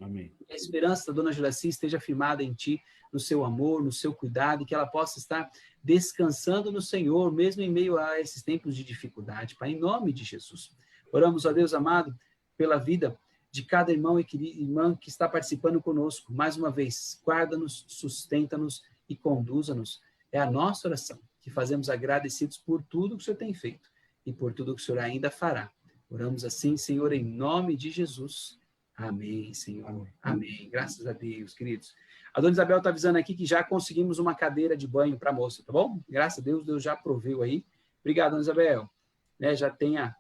Amém. A esperança da dona Juraci esteja firmada em Ti, no seu amor, no seu cuidado, e que ela possa estar descansando no Senhor, mesmo em meio a esses tempos de dificuldade, Pai, em nome de Jesus. Oramos, ó Deus amado, pela vida de cada irmão e irmã que está participando conosco. Mais uma vez, guarda-nos, sustenta-nos e conduza-nos. É a nossa oração, que fazemos agradecidos por tudo que o Senhor tem feito e por tudo que o Senhor ainda fará. Oramos assim, Senhor, em nome de Jesus. Amém, Senhor. Amém. Graças a Deus, queridos. A dona Isabel está avisando aqui que já conseguimos uma cadeira de banho para a moça, tá bom? Graças a Deus, Deus já proveu aí. Obrigado, dona Isabel. Né, já tem a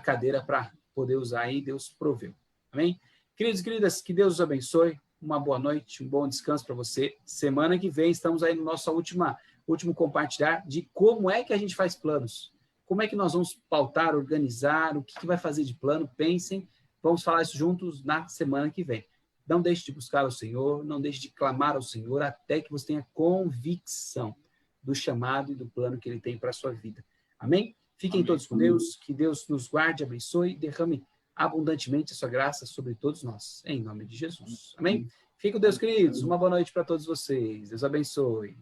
cadeira para poder usar aí, Deus proveu. Amém? Queridos e queridas, que Deus os abençoe. Uma boa noite, um bom descanso para você. Semana que vem estamos aí no nosso último compartilhar de como é que a gente faz planos. Como é que nós vamos pautar, organizar, o que vai fazer de plano, pensem. Vamos falar isso juntos na semana que vem. Não deixe de buscar ao Senhor, não deixe de clamar ao Senhor até que você tenha convicção do chamado e do plano que Ele tem para a sua vida. Amém? Fiquem todos com Deus, que Deus nos guarde, abençoe e derrame abundantemente a sua graça sobre todos nós, em nome de Jesus. Amém? Fiquem com Deus, queridos. Uma boa noite para todos vocês. Deus abençoe.